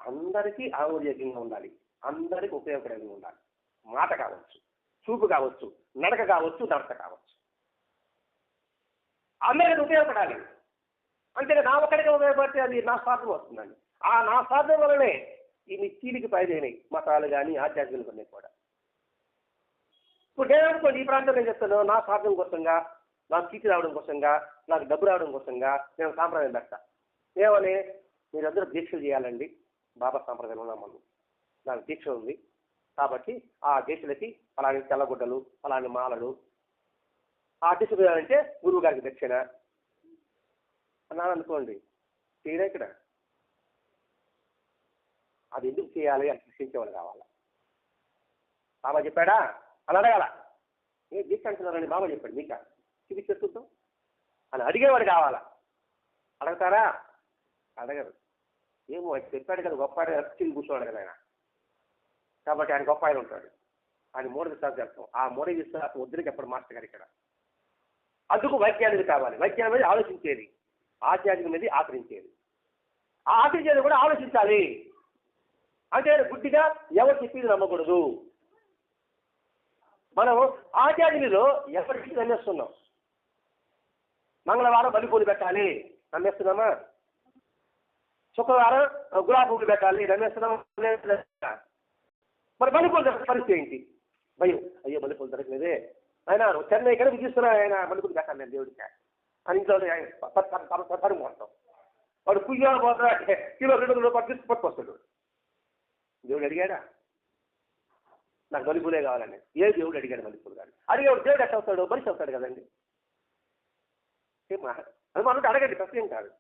అందరికీ ఆమోదయోగ్యంగా ఉండాలి, అందరికీ ఉపయోగకరంగా ఉండాలి. మాట కావచ్చు, చూపు కావచ్చు, నడక కావచ్చు, నడత కావచ్చు, అందరికీ ఉపయోగపడాలి. అంటే నా ఒక్కడికి ఉపయోగపడితే అది నా స్వార్థం వస్తుందండి. ఆ నా స్వార్థం వల్లనే ఈ నిత్యీలికి పైదైనాయి మతాలు కానీ ఆధ్యాత్మికలు కొన్ని కూడా. ఇప్పుడు నేను అనుకోండి, ఈ ప్రాంతంలో నేను చెప్తాను, నా స్వార్థం కోసంగా, నాకు కీర్తి రావడం కోసంగా, నాకు డబ్బు రావడం కోసంగా నేను సాంప్రదాయం పెడతా. ఏమని? మీరందరూ దీక్షలు చేయాలండి, బాబా సాంప్రదాయం ఉన్నామని నాకు దీక్ష ఉంది కాబట్టి ఆ దీక్షలకి అలాంటి తెల్లగుడ్డలు, అలాంటి మాలలు, ఆ దీక్ష చేయాలంటే గురువు గారికి దక్షిణ అన్నాను అనుకోండి. చేయడా ఇక్కడ? అది ఎందుకు చేయాలి అని ప్రశ్నించేవాళ్ళు కావాలా? బాబా చెప్పాడా అని అడగాల. ఏ దీక్ష అంటున్నారని బాబా చెప్పాడు మీక చూపించేస్తుంటాం అని అడిగేవాడు కావాలా? అడగతారా? అడగరు. ఏమో ఆయన చెప్పాడు కదా, గొప్ప ఆయన కూర్చోవాడు కదా ఆయన, కాబట్టి ఆయన గొప్ప ఆయన ఉంటాడు. ఆయన మూఢ విశ్వాసం చేస్తాం. ఆ మూఢ విశ్వాసం వద్దని చెప్పాడు మాస్టర్ గారు ఇక్కడ. అందుకు వైజ్ఞానిక కావాలి. వైజ్ఞానం అనేది ఆలోచించేది, ఆధ్యాత్మికం అనేది ఆచరించేది. ఆ ఆచరించేది కూడా ఆలోచించాలి. అంటే గుడ్డిగా ఎవరు చెప్పింది నమ్మకూడదు. మనం ఆధ్యాత్మికలో ఎవరికి నమ్మేస్తున్నాం. మంగళవారం బలిపూలు పెట్టాలి, నమ్మేస్తున్నామా? శుక్రవారం గులాబీ పూలు పెట్టాలి, నమ్మేస్తున్నామా? మరి బలిపూలు పరిస్థితి ఏంటి? భయం, అయ్యో బలిపూలు దొరకలేదే, ఆయన చెన్నై కానీ విధిస్తున్నా, ఆయన బలిపూలు పెట్టాలి నేను దేవుడికి అని ఇంట్లో తరుము వస్తాం. వాడు పుయ్యాలు పోతా కిలో 2 రూపాయలు తీసుకు పట్టుకొస్తాడు. దేవుడు అడిగాడా నాకు బలిపూలే కావాలని? ఏ దేవుడు అడిగాడు బలిపూలు కానీ? అడిగేవాడు దేవుడు ఎట్ట అవుతాడు? మనిషి అవుతాడు కదండి. అది మనం అడగండి, ప్రశ్న ఏం కాదు.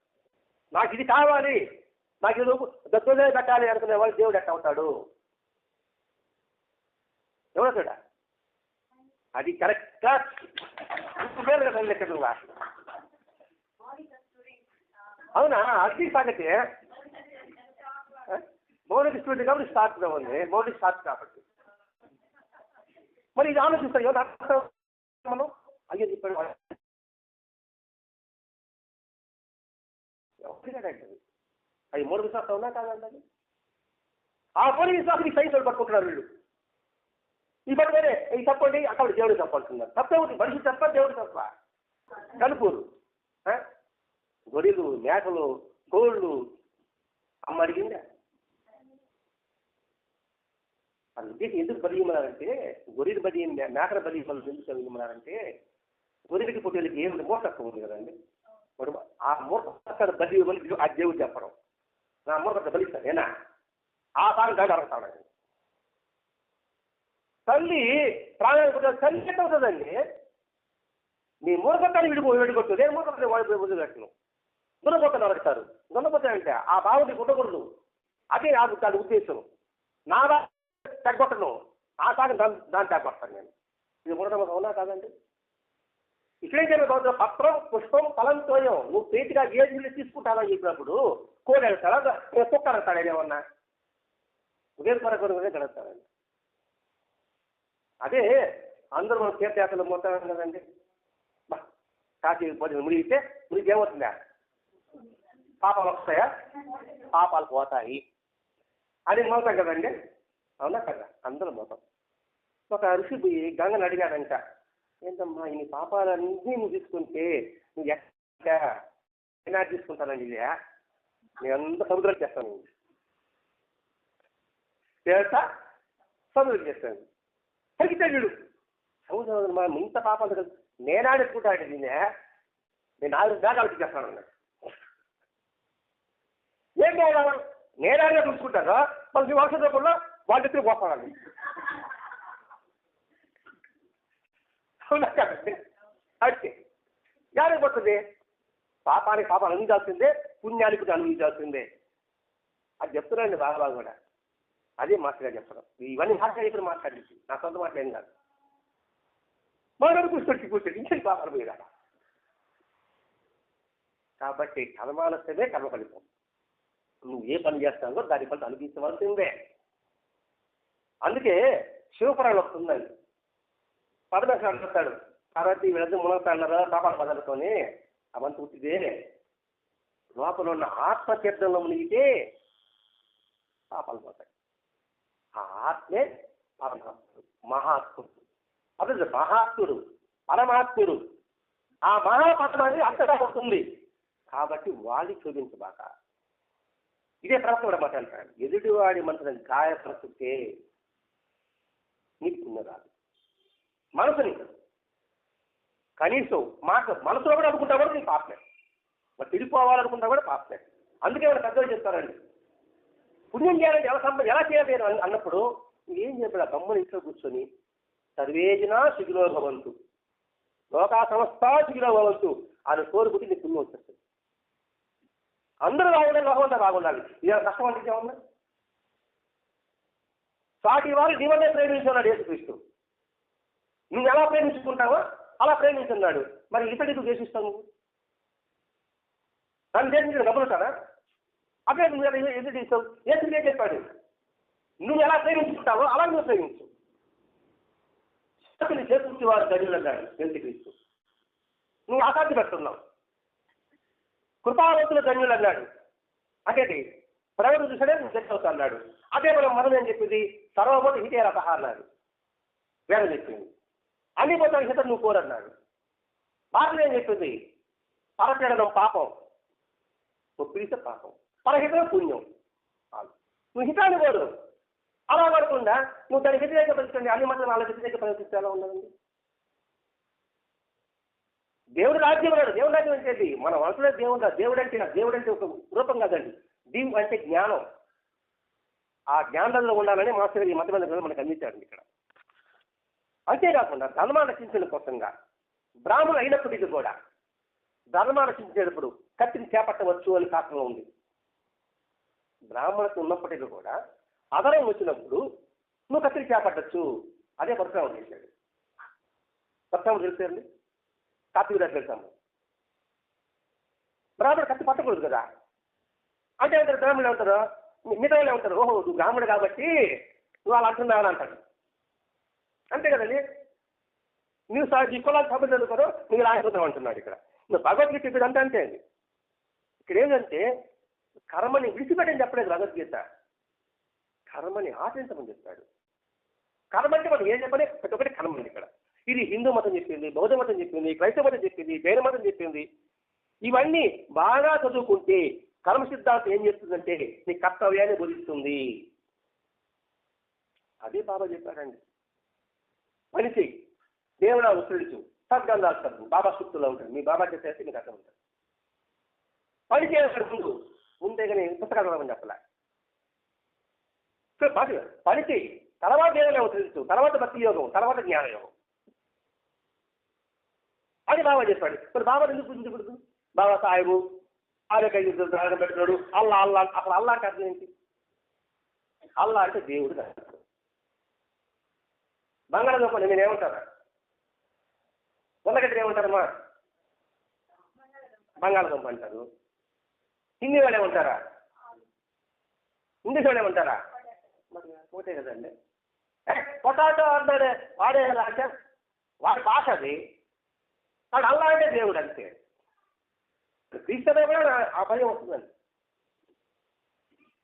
నాకు ఇది కావాలి, నాకు ఇది దత్తోదే పెట్టాలి అనుకునే వాళ్ళు దేవుడు ఎట్ట అవుతాడు? ఎవడవుతాడా? అది కరెక్ట్గా పేరు కదండి ఎక్కడ నువ్వు. అవునా? అది సంగతి. మౌలిక స్టూడెంట్ కాబట్టి స్టార్ట్గా ఉంది, మౌలిక స్టార్ట్ కాబట్టి. మరి ఇది ఆలోచిస్తాం ఎవరు మనం? అయ్యో చెప్పాడు అది మూడు విశ్వాసం ఉన్నా కాదండి. అది ఆ మూడు విశ్వాసం సైన్స్ వాళ్ళు పట్టుకుంటున్నారు వీళ్ళు. ఈ పట్టుకొని ఈ తప్పండి అక్కడ దేవుడు తప్పంటున్నారు. తప్పే ఉంది, మనిషి తప్ప దేవుడు తప్ప. కనుపూరు గొర్రెలు, మేకలు, కోళ్ళు అమ్మ అడిగిందా? అందుకే ఎందుకు బలి ఇమ్మన్నారంటే, గొర్రెలు బలి మేకల బలి ఎందుకు ఇమ్మన్నారంటే, గొర్రెలకి పొట్టేలకి ఏమి మూర్ఖత్వం ఉంది కదండి. వాడు ఆ మూర్ఖ బలి ఇవ్వమని ఆ దేవుడు చెప్పడం, నా మూర్ఖత బలిస్తాను నేనా ఆ భాగం దాన్ని అడుగుతాడండి. తల్లి ప్రాణాలు కొట్టాలి, తల్లి ఎట్ట అవుతుందండి? నీ మూర్ఖత్వాన్ని విడిగొట్టుతుంది. ఏ మూర్ఖత్వం వాడి వదిలిపెట్టను. దున్నపోతాను అడుగుతారు. దున్నపోతానంటే ఆ భావం ఉండకూడదు. అదే దాని ఉద్దేశం. నా తగ్గొట్టను, ఆ భాగం దాన్ని తగ్గొడతాను నేను. ఇది మూఢనమ్మకం అవునా కాదండి? ఇక్కడేం జరుగుతుంది? పత్రం, పుష్పం, ఫలం, తోయం. నువ్వు ప్రీతిగా ఏది తీసుకుంటానని చెప్పినప్పుడు కోడి అడుగుతాడా, కుక్క అడుగుతాడు? ఏమన్నా ఉదయం కొరకొరనే గడుగుతాడండి. అదే అందరూ మనం తీర్థయాత్రలు మొత్తం కదండి. కాకి మునిగితే మునిగి ఏమవుతుందా? పాపాలు వస్తాయా? పాపాలు పోతాయి అని మోతాం కదండి. అవునా కదా? అందరూ మోతాం. ఒక ఋషి పోయి గంగను అడిగాడంట, ఏంటమ్మా ఇన్ని పాపాలన్నీ నువ్వు తీసుకుంటే నువ్వు ఎక్కడ తీసుకుంటానండి? ఇది నేను అంత సముద్రం చేస్తాను తెలుసా? సముద్రం చేస్తాను. తగ్గితే వీడు సముద్రం మనం ఇంత పాపాలు కదా నేనాడుకుంటాడు. నేను 4 దాకా అడిగి చేస్తాను అన్నాడు. ఏం కావాలి? నేనాడుగా చూసుకుంటారా? మనకి వర్షం రూపంలో వాళ్ళ దగ్గర పోతానండి. అవునా కదండి? అయితే దానికి పోతుంది. పాపానికి పాపాలు అనుభవించాల్సిందే, పుణ్యానికి అనుభవించాల్సిందే. అది చెప్తున్నానండి బాగా కూడా. అదే మాస్టర్ గారు చెప్పడం. ఇవన్నీ మాట్లాడి ఇక్కడ మాట్లాడింది నా సొంత మాట్లాడేం కాదు. మనకు కూర్చొని ఇంకేం పాపాలు పోయి కదా. కాబట్టి కర్మాలస్తమే కర్మ ఫలితం. నువ్వు ఏ పని చేస్తావో దాని ఫలితం అనుభవించవలసిందే. అందుకే శివపురాణం వస్తుందండి. పరమేశ్వరుడు చెప్తాడు, కాబట్టి వీళ్ళంతా మునగుతాడన్నారా పాపాలు బదులుకొని అవంతా ఉట్టిదే. లోపల ఉన్న ఆత్మతీర్థంలో మునిగితే పాపాలు పోతాయి. ఆ ఆత్మే పరమాత్ముడు, మహాత్ముడు. అదే మహాత్ముడు, పరమాత్ముడు. ఆ మహాపరమాన్ని అంతటా వస్తుంది. కాబట్టి వాడిని చూపించబాక. ఇదే ప్రవక్త కూడా మాట అంటాడు, ఎదుటివాడి మనసుని గాయపరుచుతే నీకు పుణ్యరాదు. మనసుని కనీసం మనసులో కూడా అనుకుంటా కూడా నీకు పాపమే. మరి తిరిగిపోవాలనుకుంటా కూడా పాపమే. అందుకే వాళ్ళు పెద్దలు చెప్తారండి, పుణ్యం చేయాలంటే ఎలా చేయాలి అన్నప్పుడు ఏం చెప్పాడు? ఆ గమ్మని ఇంట్లో కూర్చొని సర్వేజనా సుఖినో భవంతు, లోకా సమస్త సుఖినో భవంతు అని కోరుకుంటే నీకు పుణ్యం వచ్చేస్తుంది. అందరూ బాగుండాలి, లోకమంతా బాగుండాలి. ఇది కష్టం అంటే ఏమన్నా? సాటి వారు నీవన్నే ప్రేమించున్నాడు యేసుక్రీస్తు. నువ్వు ఎలా ప్రేమించుకుంటావో అలా ప్రేమించున్నాడు. మరి ఇతడికి ద్వేషిస్తావు నువ్వు? నన్ను చేసి గమనిస్తారా? అదే నువ్వు ఎందుకు చేస్తావు? యేసు ఏం చెప్పాడు? నువ్వు ఎలా ప్రేమించుకుంటావో అలా నువ్వు ప్రేమించు. చేకూర్చి వారు ధన్యులు అన్నాడు యేసుక్రీస్తు. నువ్వు అసాధ్య పెడుతున్నావు. కృపావంతులు ధన్యులు అన్నాడు. అంటే ప్రవృత్తి చూసాడే నువ్వు చెప్తా అన్నాడు. అదే మనం ఏం చెప్పింది? సర్వపోతే హితే రథ అన్నాడు. వేదం చెప్పింది. అన్ని పోతాను హిత నువ్వు కోరన్నాడు. భారతం ఏం చెప్పింది? పరచడడం పాపం, నువ్వు పిలిస్తే పాపం, పరహితం పుణ్యం. నువ్వు హితాన్ని కోరు. అలా పడకుండా నువ్వు దాని వ్యతిరేక పరిస్థితి అన్ని మాత్రం వాళ్ళ వ్యతిరేక పరిస్థితి ఎలా ఉన్నదండి? దేవుడు రాజ్యం అన్నాడు. దేవుడు రాజ్యం అంటే మన మనసులో దేవుడు అంటే ఒక రూపం కాదండి. దీవు అంటే జ్ఞానం. ఆ జ్ఞానంలో ఉండాలని మాస్టర్ ఈ మతమైన మనకు అందించాడు ఇక్కడ. అంతేకాకుండా ధర్మాన్ని రక్షించడం కోసంగా బ్రాహ్మణులు అయినప్పటికీ కూడా ధర్మాన్ని రక్షించేటప్పుడు కత్తిని చేపట్టవచ్చు అని శాస్త్రంలో ఉంది. బ్రాహ్మణకు ఉన్నప్పటికీ కూడా అదరం వచ్చినప్పుడు నువ్వు కత్తిని చేపట్టచ్చు. అదే పరశురాముడు చేశాడు. పరశురాముడు తెలిసారండి, కార్తీక గారు తెలుసాము. బ్రాహ్మణుడు కత్తి పట్టకూడదు కదా. అంటే అంటారు బ్రాహ్మణులు ఏమంటారు, మిగతా వాళ్ళు ఏమంటారు, ఓహో నువ్వు బ్రాహ్మణుడు కాబట్టి నువ్వు అలా అంటున్నావని అంటాడు. అంతే కదండి. నువ్వు ఈ కులానికి సభ చదువుకోరు, నువ్వు ఇలా అయిపోతావు అంటున్నాడు ఇక్కడ. నువ్వు భగవద్గీత ఇప్పుడు అంతే అండి. ఇక్కడ ఏంటంటే కర్మని విడిచిపెట్టని చెప్పలేదు భగవద్గీత, కర్మని ఆచరించమని చెప్తాడు. కర్మ అంటే మనం ఏం చెప్పని ప్రతి ఒక్కటి కర్మ ఉంది ఇక్కడ. ఇది హిందూ మతం చెప్పింది, బౌద్ధ మతం చెప్పింది, క్రైస్తవ మతం చెప్పింది, జైన మతం చెప్పింది. ఇవన్నీ బాగా చదువుకుంటే కర్మ సిద్ధాంతం ఏం చెప్తుందంటే నీ కర్తవ్యాన్ని బోధిస్తుంది. అదే బాబా చెప్పారండి. పని చెయ్యి, దేవుడా ఉత్తరించు, సద్గంధాలు చదువు, బాబా సూక్తుల్లో ఉంటాడు. మీ బాబా చెప్పేసి మీకు అర్థం ఉంటుంది. పని చేయాల్సిన ముందే కానీ పుస్తకాలు చదవని చెప్పలే. పని చెయ్యి, తర్వాత దేవుడే ఉత్తరించు, తర్వాత భక్తి యోగం, తర్వాత జ్ఞానయోగం. అది బాబా చెప్పాడు. మరి బాబా ఎందుకు పూజించకూడదు? బాబా సాహెబు ఆరోగ్యం పెట్టుకున్నాడు, అల్లా అల్లా. అసలు అల్లా అంటే అర్థం ఏంటి? అల్లా అంటే దేవుడు కాదు. బంగాళదుంప నేను ఏమంటారా? ఉల్లగడ్డ ఏమంటారమ్మా? బంగాళదుంప అంటారు. హిందీ వాళ్ళు ఏమంటారా? ఇంగ్లీష్ వాళ్ళు ఏమంటారా? మరి పోతే కదండి. పొటాటో అన్నాడే వాడే అంటే వాడి భాష అది. వాడు అల్లా అంటే దేవుడు అంతే. క్రీస్తునే కూడా ఆ భయం వస్తుందండి.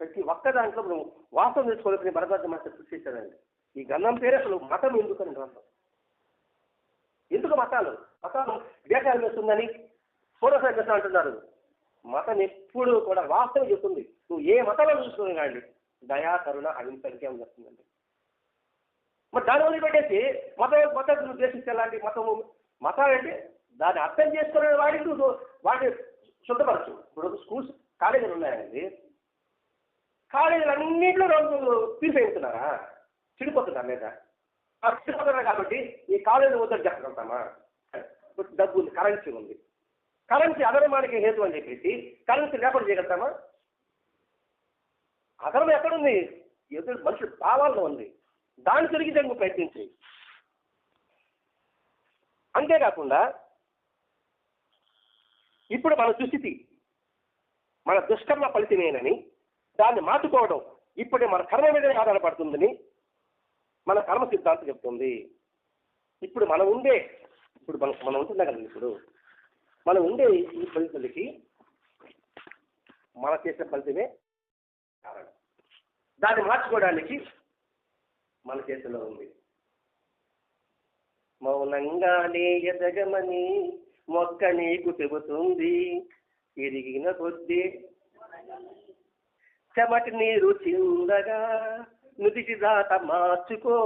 ప్రతి ఒక్క దాంట్లో నువ్వు వాస్తవం తెలుసుకోవాలని భరద్వాజ మాస్టర్ కృషి చేశాడండి. ఈ గ్రంథం పేరు అసలు మతం ఎందుకని గ్రంథం. ఎందుకు మతాలు దేశాలు చేస్తుందని పూర్వసారి చేస్తా అంటున్నారు. మతం ఎప్పుడు కూడా వాస్తవం చెప్తుంది. నువ్వు ఏ మతంలో చూసుకుని కానీ దయా కరుణ అహింసకే అని చెప్తుందండి. మరి దాని వదిలి పెట్టేసి మతం ఉద్దేశించి ఎలాంటి మతాలంటే దాన్ని అర్థం చేసుకునే వాడికి నువ్వు వాటిని శుద్ధపరచు. ఇప్పుడు స్కూల్స్ కాలేజీలు ఉన్నాయండి. కాలేజీలు అన్నింటిలో రోజు తీసేస్తున్నారా? చెడిపోతున్నారు లేదా? చెడిపోతున్నారు కాబట్టి ఈ కాలేజీ వద్దని చెప్పగలుగుతామా? డబ్బు ఉంది, కరెన్సీ ఉంది. కరెన్సీ అధర్మానికి హేతు అని చెప్పేసి కరెన్సీ లేకుండా చేయగలుగుతామా? అధర్మం ఎక్కడుంది? ఎదురు మనుషులు భావాల్లో ఉంది. దాన్ని తిరిగి దానికి ప్రయత్నించి. అంతేకాకుండా ఇప్పుడు మన దుస్థితి మన దుష్కర్మ ఫలితమేనని దాన్ని మార్చుకోవడం ఇప్పుడే మన కర్మ మీదనే ఆధారపడుతుందని మన కర్మ సిద్ధాంతం చెప్తుంది. ఇప్పుడు మనం ఉంటున్నాం కదండి. ఇప్పుడు మనం ఉండే ఈ ఫలితాలకి మన చేసే ఫలితమే కారణం. దాన్ని మార్చుకోవడానికి మన చేతిలో ఉంది. మౌనంగానే ఎదగమని మొక్క నీకు చెబుతుంది, ఎదిగిన కొద్దీ చెమటి నీరు చిందగా నుదిటి దాత మార్చుకో,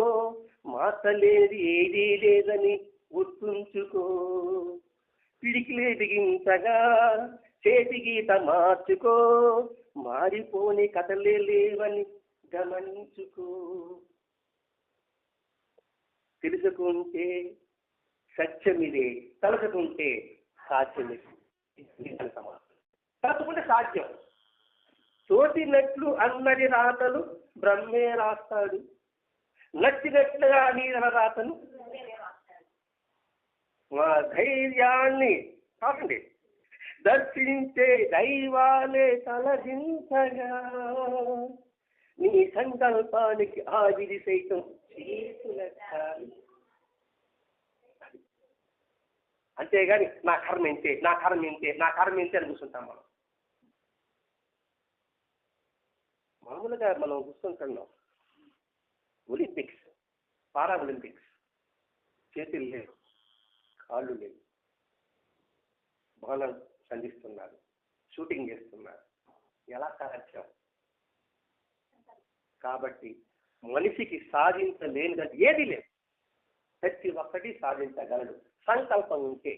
మార్చలేది ఏదీ లేదని గుర్తుంచుకో. పిడికిలే బిగించగా చేతి గీత మార్చుకో, మారిపోని కథలే లేవని గమనించుకో. తెలుసుకుంటే సత్యమిదే, తలుచుకుంటే సాధ్యమిదే. తలుచుకుంటే సాధ్యం. తోటినట్లు అన్నది రాతలు బ్రహ్మే రాస్తాడు, నచ్చినట్లుగా నీదన రాతను మా ధైర్యాన్ని కాకండి దర్శించే దైవాలే తలదించగా, నీ సంకల్పానికి ఆవిరి సైతం చేతులెత్తాలి. అంతేగాని నా కర్మ ఇంతే అని కూర్చుంటాం మనం. మామూలుగా మనం కూర్చుంటున్నాం. ఒలింపిక్స్, పారా ఒలింపిక్స్, చేతులు లేవు, కాళ్ళు లేవు, బాణం సంధిస్తున్నారు, షూటింగ్ చేస్తున్నారు. ఎలా సాధ్యం? కాబట్టి మనిషికి సాధించలేనిదంటే ఏది లేదు. ప్రతి ఒక్కటి సాధించగలడు సంకల్పం ఉంటే.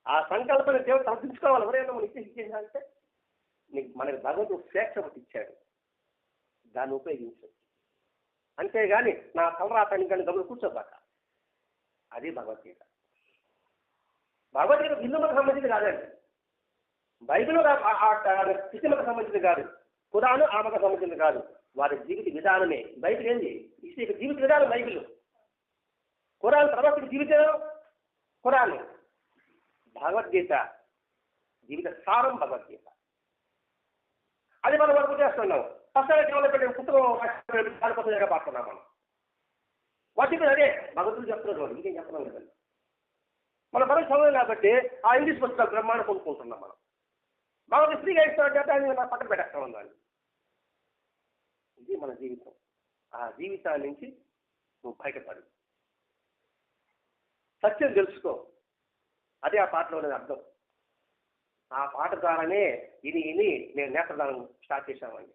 ఆ సంకల్పాన్ని దేవుడు సాధించుకోవాలి. ఎవరైనా మనం ఇచ్చేయాలంటే మనకి భగవంతుడు స్వేచ్ఛ ఒకటి ఇచ్చాడు, దాన్ని ఉపయోగించు. అంతేగాని నా తలరాతాన్ని కానీ గమని కూర్చోబాక. అది భగవద్గీత. భగవద్గీత హిందూ మతం సంబంధించింది కాదండి. బైబిల్ క్రిస్టియన్ మతం సంబంధించింది కాదు. ఖురాను ఆ మతం సంబంధించింది కాదు. వారి జీవిత విధానమే బైబిల్. ఏంది జీవిత విధానం బైబిల్. ఖురాన్ ప్రవక్త జీవితం ఖురాను. భగవద్గీత జీవిత సారం భగవద్గీత. అది మనం వరకు చేస్తున్నాం. పుస్తకం పెట్టిన పుస్తకం దానికోసం పాడుతున్నాం మనం. వాటి మీద అదే భగవద్గీత చెప్తున్నాడు. ఇంకేం చెప్తున్నాం కదండి. మన మనం చదవలేదు కాబట్టి ఆ ఇంగ్లీష్ పుస్తకాలు బ్రహ్మాండం కొనుక్కుంటున్నాం మనం. భగవద్గీత ఫ్రీగా ఇస్తామంటే నా పక్కన పెట్టేస్తాం దాన్ని. ఇది మన జీవితం. ఆ జీవితాన్ని నుంచి నువ్వు భయపడు, సత్యం తెలుసుకో. అదే ఆ పాటలో ఉన్నది అర్థం. ఆ పాట ద్వారానే ఇని నేను నేత్రదానం స్టార్ట్ చేశామండి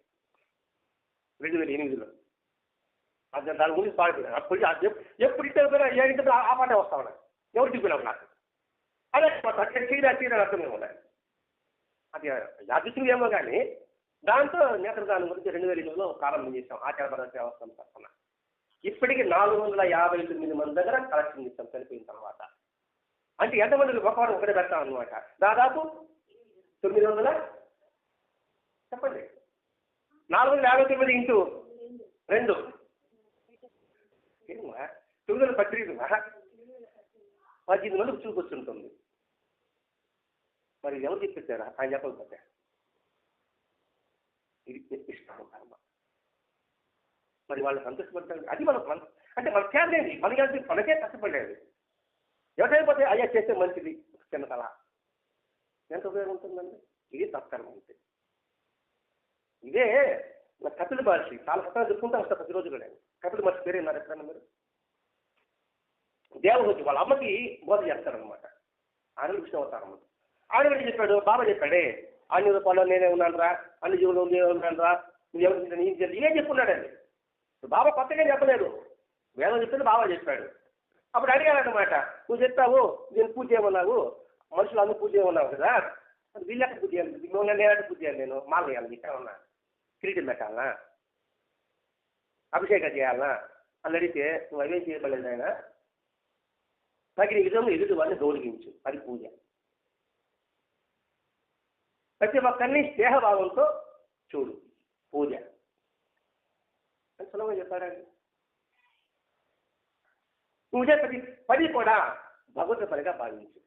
2008లో. అది దాని గురించి పాడుతున్నాను. అప్పుడు ఎప్పుడు ఇంటర్ పోయినా ఏ ఇంటర్ ఆ పాటే వస్తా ఉన్నాయి. ఎవరు చెప్పినావు నాకు అదే చీర అర్థమే ఉన్నాయి. అది యాదృశ్యం ఏమో కానీ దాంతో నేత్రదానం గురించి 2008లో ప్రారంభం చేశాం. ఆచారపర సేవా సంస్థ తరఫున. ఇప్పటికి 459 మంది దగ్గర కలెక్షన్ చేస్తాం చనిపోయిన తర్వాత. అంటే ఎంతమంది ఒకవారు ఒకటే పెడతాం అనమాట. దాదాపు 900 చెప్పండి 459 ఇంటూ 2 918 18 మందికి చూపొచ్చుంటుంది. మరి ఎవరు చెప్పేశారా? ఆయన చెప్పకపోతే ఇది ఇష్టం కర్మ. మరి వాళ్ళు సంతోషపడతారు. అది మన అంటే మన చేతనేది మనకే కష్టపడేది. ఎవరైపోతే అయ్యా చేస్తే మంచిది చిన్న కళ ఎంత ఉపయోగం ఉంటుందండి? ఇది తత్కర్మ అంతే. ఇదే కపిల మహర్షి చాలా కష్టంగా చెప్పుకుంటా వస్తారు ప్రతిరోజు కూడా. కపిల మహర్షి పేరు ఉన్నారు ఎక్కడన్నా మీరు? దేవహూతి వాళ్ళ అమ్మకి బోధ చేస్తారనమాట. ఆయన కృష్ణ అవతారం. ఆయన కూడా చెప్పాడు, బాబా చెప్పాడే అన్ని రూపాయలు నేనే ఉన్నాను రా, అన్ని జీవులు నేనే ఉన్నాను రా, నువ్వు ఏం చెప్పున్నాడండి. బాబా కొత్తగా చెప్పలేదు, వేదం చెప్పింది బాబా చెప్పాడు. అప్పుడు అడిగారనమాట, నువ్వు చెప్తావు నేను పూజ చేయమన్నావు, మనుషులు అందరూ పూజ చేయమన్నావు కదా, వీళ్ళకి పూజ చేయాలి, నేనంటే పూజ చేయాలి, నేను మాల వేయాలి, ఇక్కడ ఉన్నా కిరీటం పెట్టాలనా, అభిషేకం చేయాలనా అని అడిగితే నువ్వు అవేం చేయబడలేదు ఆయన, తగిన విధంగా ఎదుటి వాడిని గౌరవించు, అది పూజ. ప్రతి ఒక్కరిని స్నేహభావంతో చూడు, పూజ అని సులభంగా చెప్పారండి. పూజ పది కూడా భగవద్గీత పనిగా భావించు.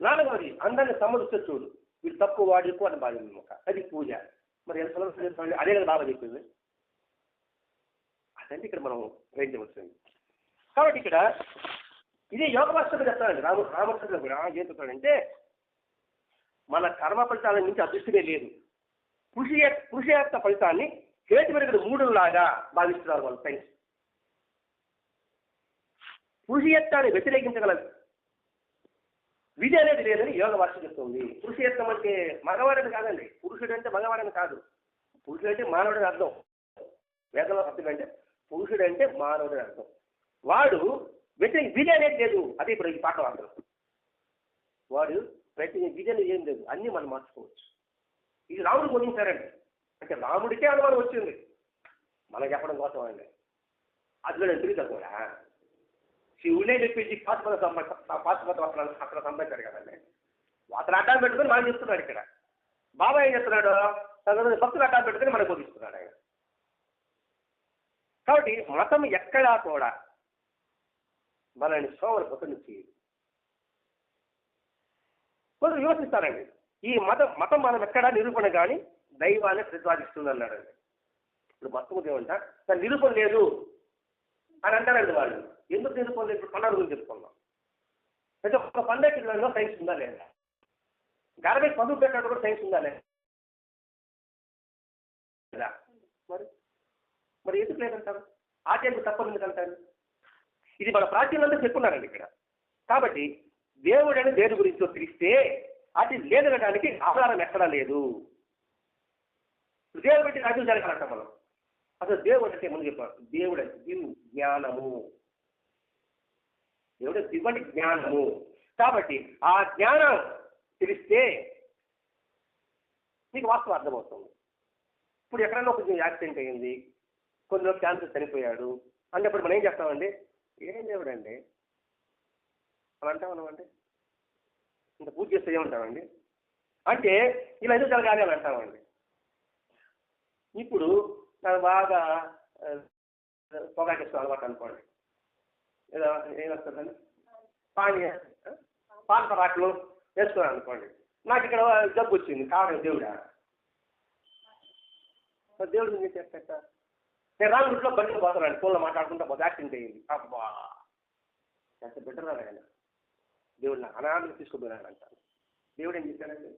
4వది అందరిని సమృద్ధి చూడు, వీళ్ళు తక్కువ వాడు ఎక్కువ అని భావించు, అది పూజ. మరి ఎంత సులభంగా చెప్పండి, అదే కదా బాగా చెప్పింది. అదంటే ఇక్కడ మనం గ్రహించవలసింది. కాబట్టి ఇక్కడ ఇది యోగ భాషలో చెప్తానండి. రామకృష్ణుడు కూడా ఏం చెప్తాడంటే, మన కర్మ ఫలితాల నుంచి అదృష్టమే లేదు, కృషి యొక్క ఫలితాన్ని చేతి వెనుకడు 3లాగా భావిస్తున్నారు వాళ్ళు సైన్స్. కృషియత్వాన్ని వ్యతిరేకించగల విధి అనేది లేదని యోగ భాష చెప్తుంది. కృషియత్వం అంటే మగవాడని కాదండి, పురుషుడు అంటే మగవాడని కాదు. పురుషుడు అంటే మానవుడని అర్థం. వేదంలో అర్థం అంటే పురుషుడు అంటే మానవుడని అర్థం. వాడు విధి అనేది లేదు. అదే ఇప్పుడు ఈ పాఠం అర్థం. వాడు ప్రతి విధి అనేది ఏం లేదు, అన్నీ మనం మార్చుకోవచ్చు. ఇది రాముడు బోధించారండి. అంటే రాముడికే అనుమానం వచ్చింది, మనకు చెప్పడం కోసం అండి. అది కూడా తిరిగి కూడా శివుడే చెప్పేసి పాశుపత వస్త్రాలు అక్కడ సంపాదించాడు కదండి. అతను అడ్డాలు పెట్టుకుని మనం చెప్తున్నాడు. ఇక్కడ బాబా ఏం చెప్తున్నాడు, భక్తులు అడ్డాలు పెట్టుకుని మనకు బోధిస్తున్నాడు ఆయన. కాబట్టి మతం ఎక్కడా కూడా మనల్ని సోమరు పొద్దు చేయదు. కొందరు విమర్శిస్తారండి, ఈ మతం మనం ఎక్కడా నిరూపణ కానీ దైవాన్ని ప్రతిపాదిస్తుంది అన్నాడండి. ఇప్పుడు మతం ఏమంటా దాని నిరూపణ లేదు అని అంటారండి వాళ్ళు. ఎందుకు నిరూపణ లేదు? ఇప్పుడు పండుగ గురించి చెప్పుకున్నాం. అయితే ఒక పండుగలో సైన్స్ ఉందా లేదా? గార్బేజ్ పదుపు పెట్టినట్టు కూడా సైన్స్ ఉందా లేదా? మరి ఎందుకు లేదంటారు? ఆచార్యులు తప్పదు ఎందుకంటారు? ఇది మన ప్రాచీనంతా చెప్పున్నారండి ఇక్కడ. కాబట్టి దేవుడని దేని గురించో తెలిస్తే అది లేదనడానికి ఆధారం ఎక్కడా లేదు. దేవుడు పెట్టి రాజ్యం జరగాలంట మనం. అసలు దేవుడు అంటే ముందు చెప్పారు, దేవుడు అంటే జ్ఞానము. దేవుడు దివ్వని జ్ఞానము. కాబట్టి ఆ జ్ఞానం తెలిస్తే మీకు వాస్తవం అర్థమవుతుంది. ఇప్పుడు ఎక్కడైనా కొంచెం యాక్సిడెంట్ అయింది, కొంచెం క్యాన్సర్ చనిపోయాడు అన్నప్పుడు మనం ఏం చేస్తామండి? ఏం దేవుడు అండి అని అంటామన్నామండి. ఇంత పూజ చేస్తే ఏమంటామండి? అంటే ఇలా ఎందుకు జరగాలి అని అంటామండి. ఇప్పుడు నాకు బాగా పొగాకేస్తాం అలవాటు అనుకోండి, ఏదో ఏమొస్తుందండి, పాన్ పరాకులు వేసుకున్నాను అనుకోండి, నాకు ఇక్కడ జబ్బు వచ్చింది, కావడం దేవుడా? దేవుడు నేను చెప్పేట నేను రాంగ్ రూట్లో బండిలో పోతున్నాను, ఫోన్లో మాట్లాడుకుంటా పోతే యాక్సిడెంట్ అయ్యింది. అబ్బా ఎంత బెటర్ ఆయన దేవుడు నాకు అనాథలు తీసుకుపోయినాడు అంటాను. దేవుడు ఏం చేశానండి?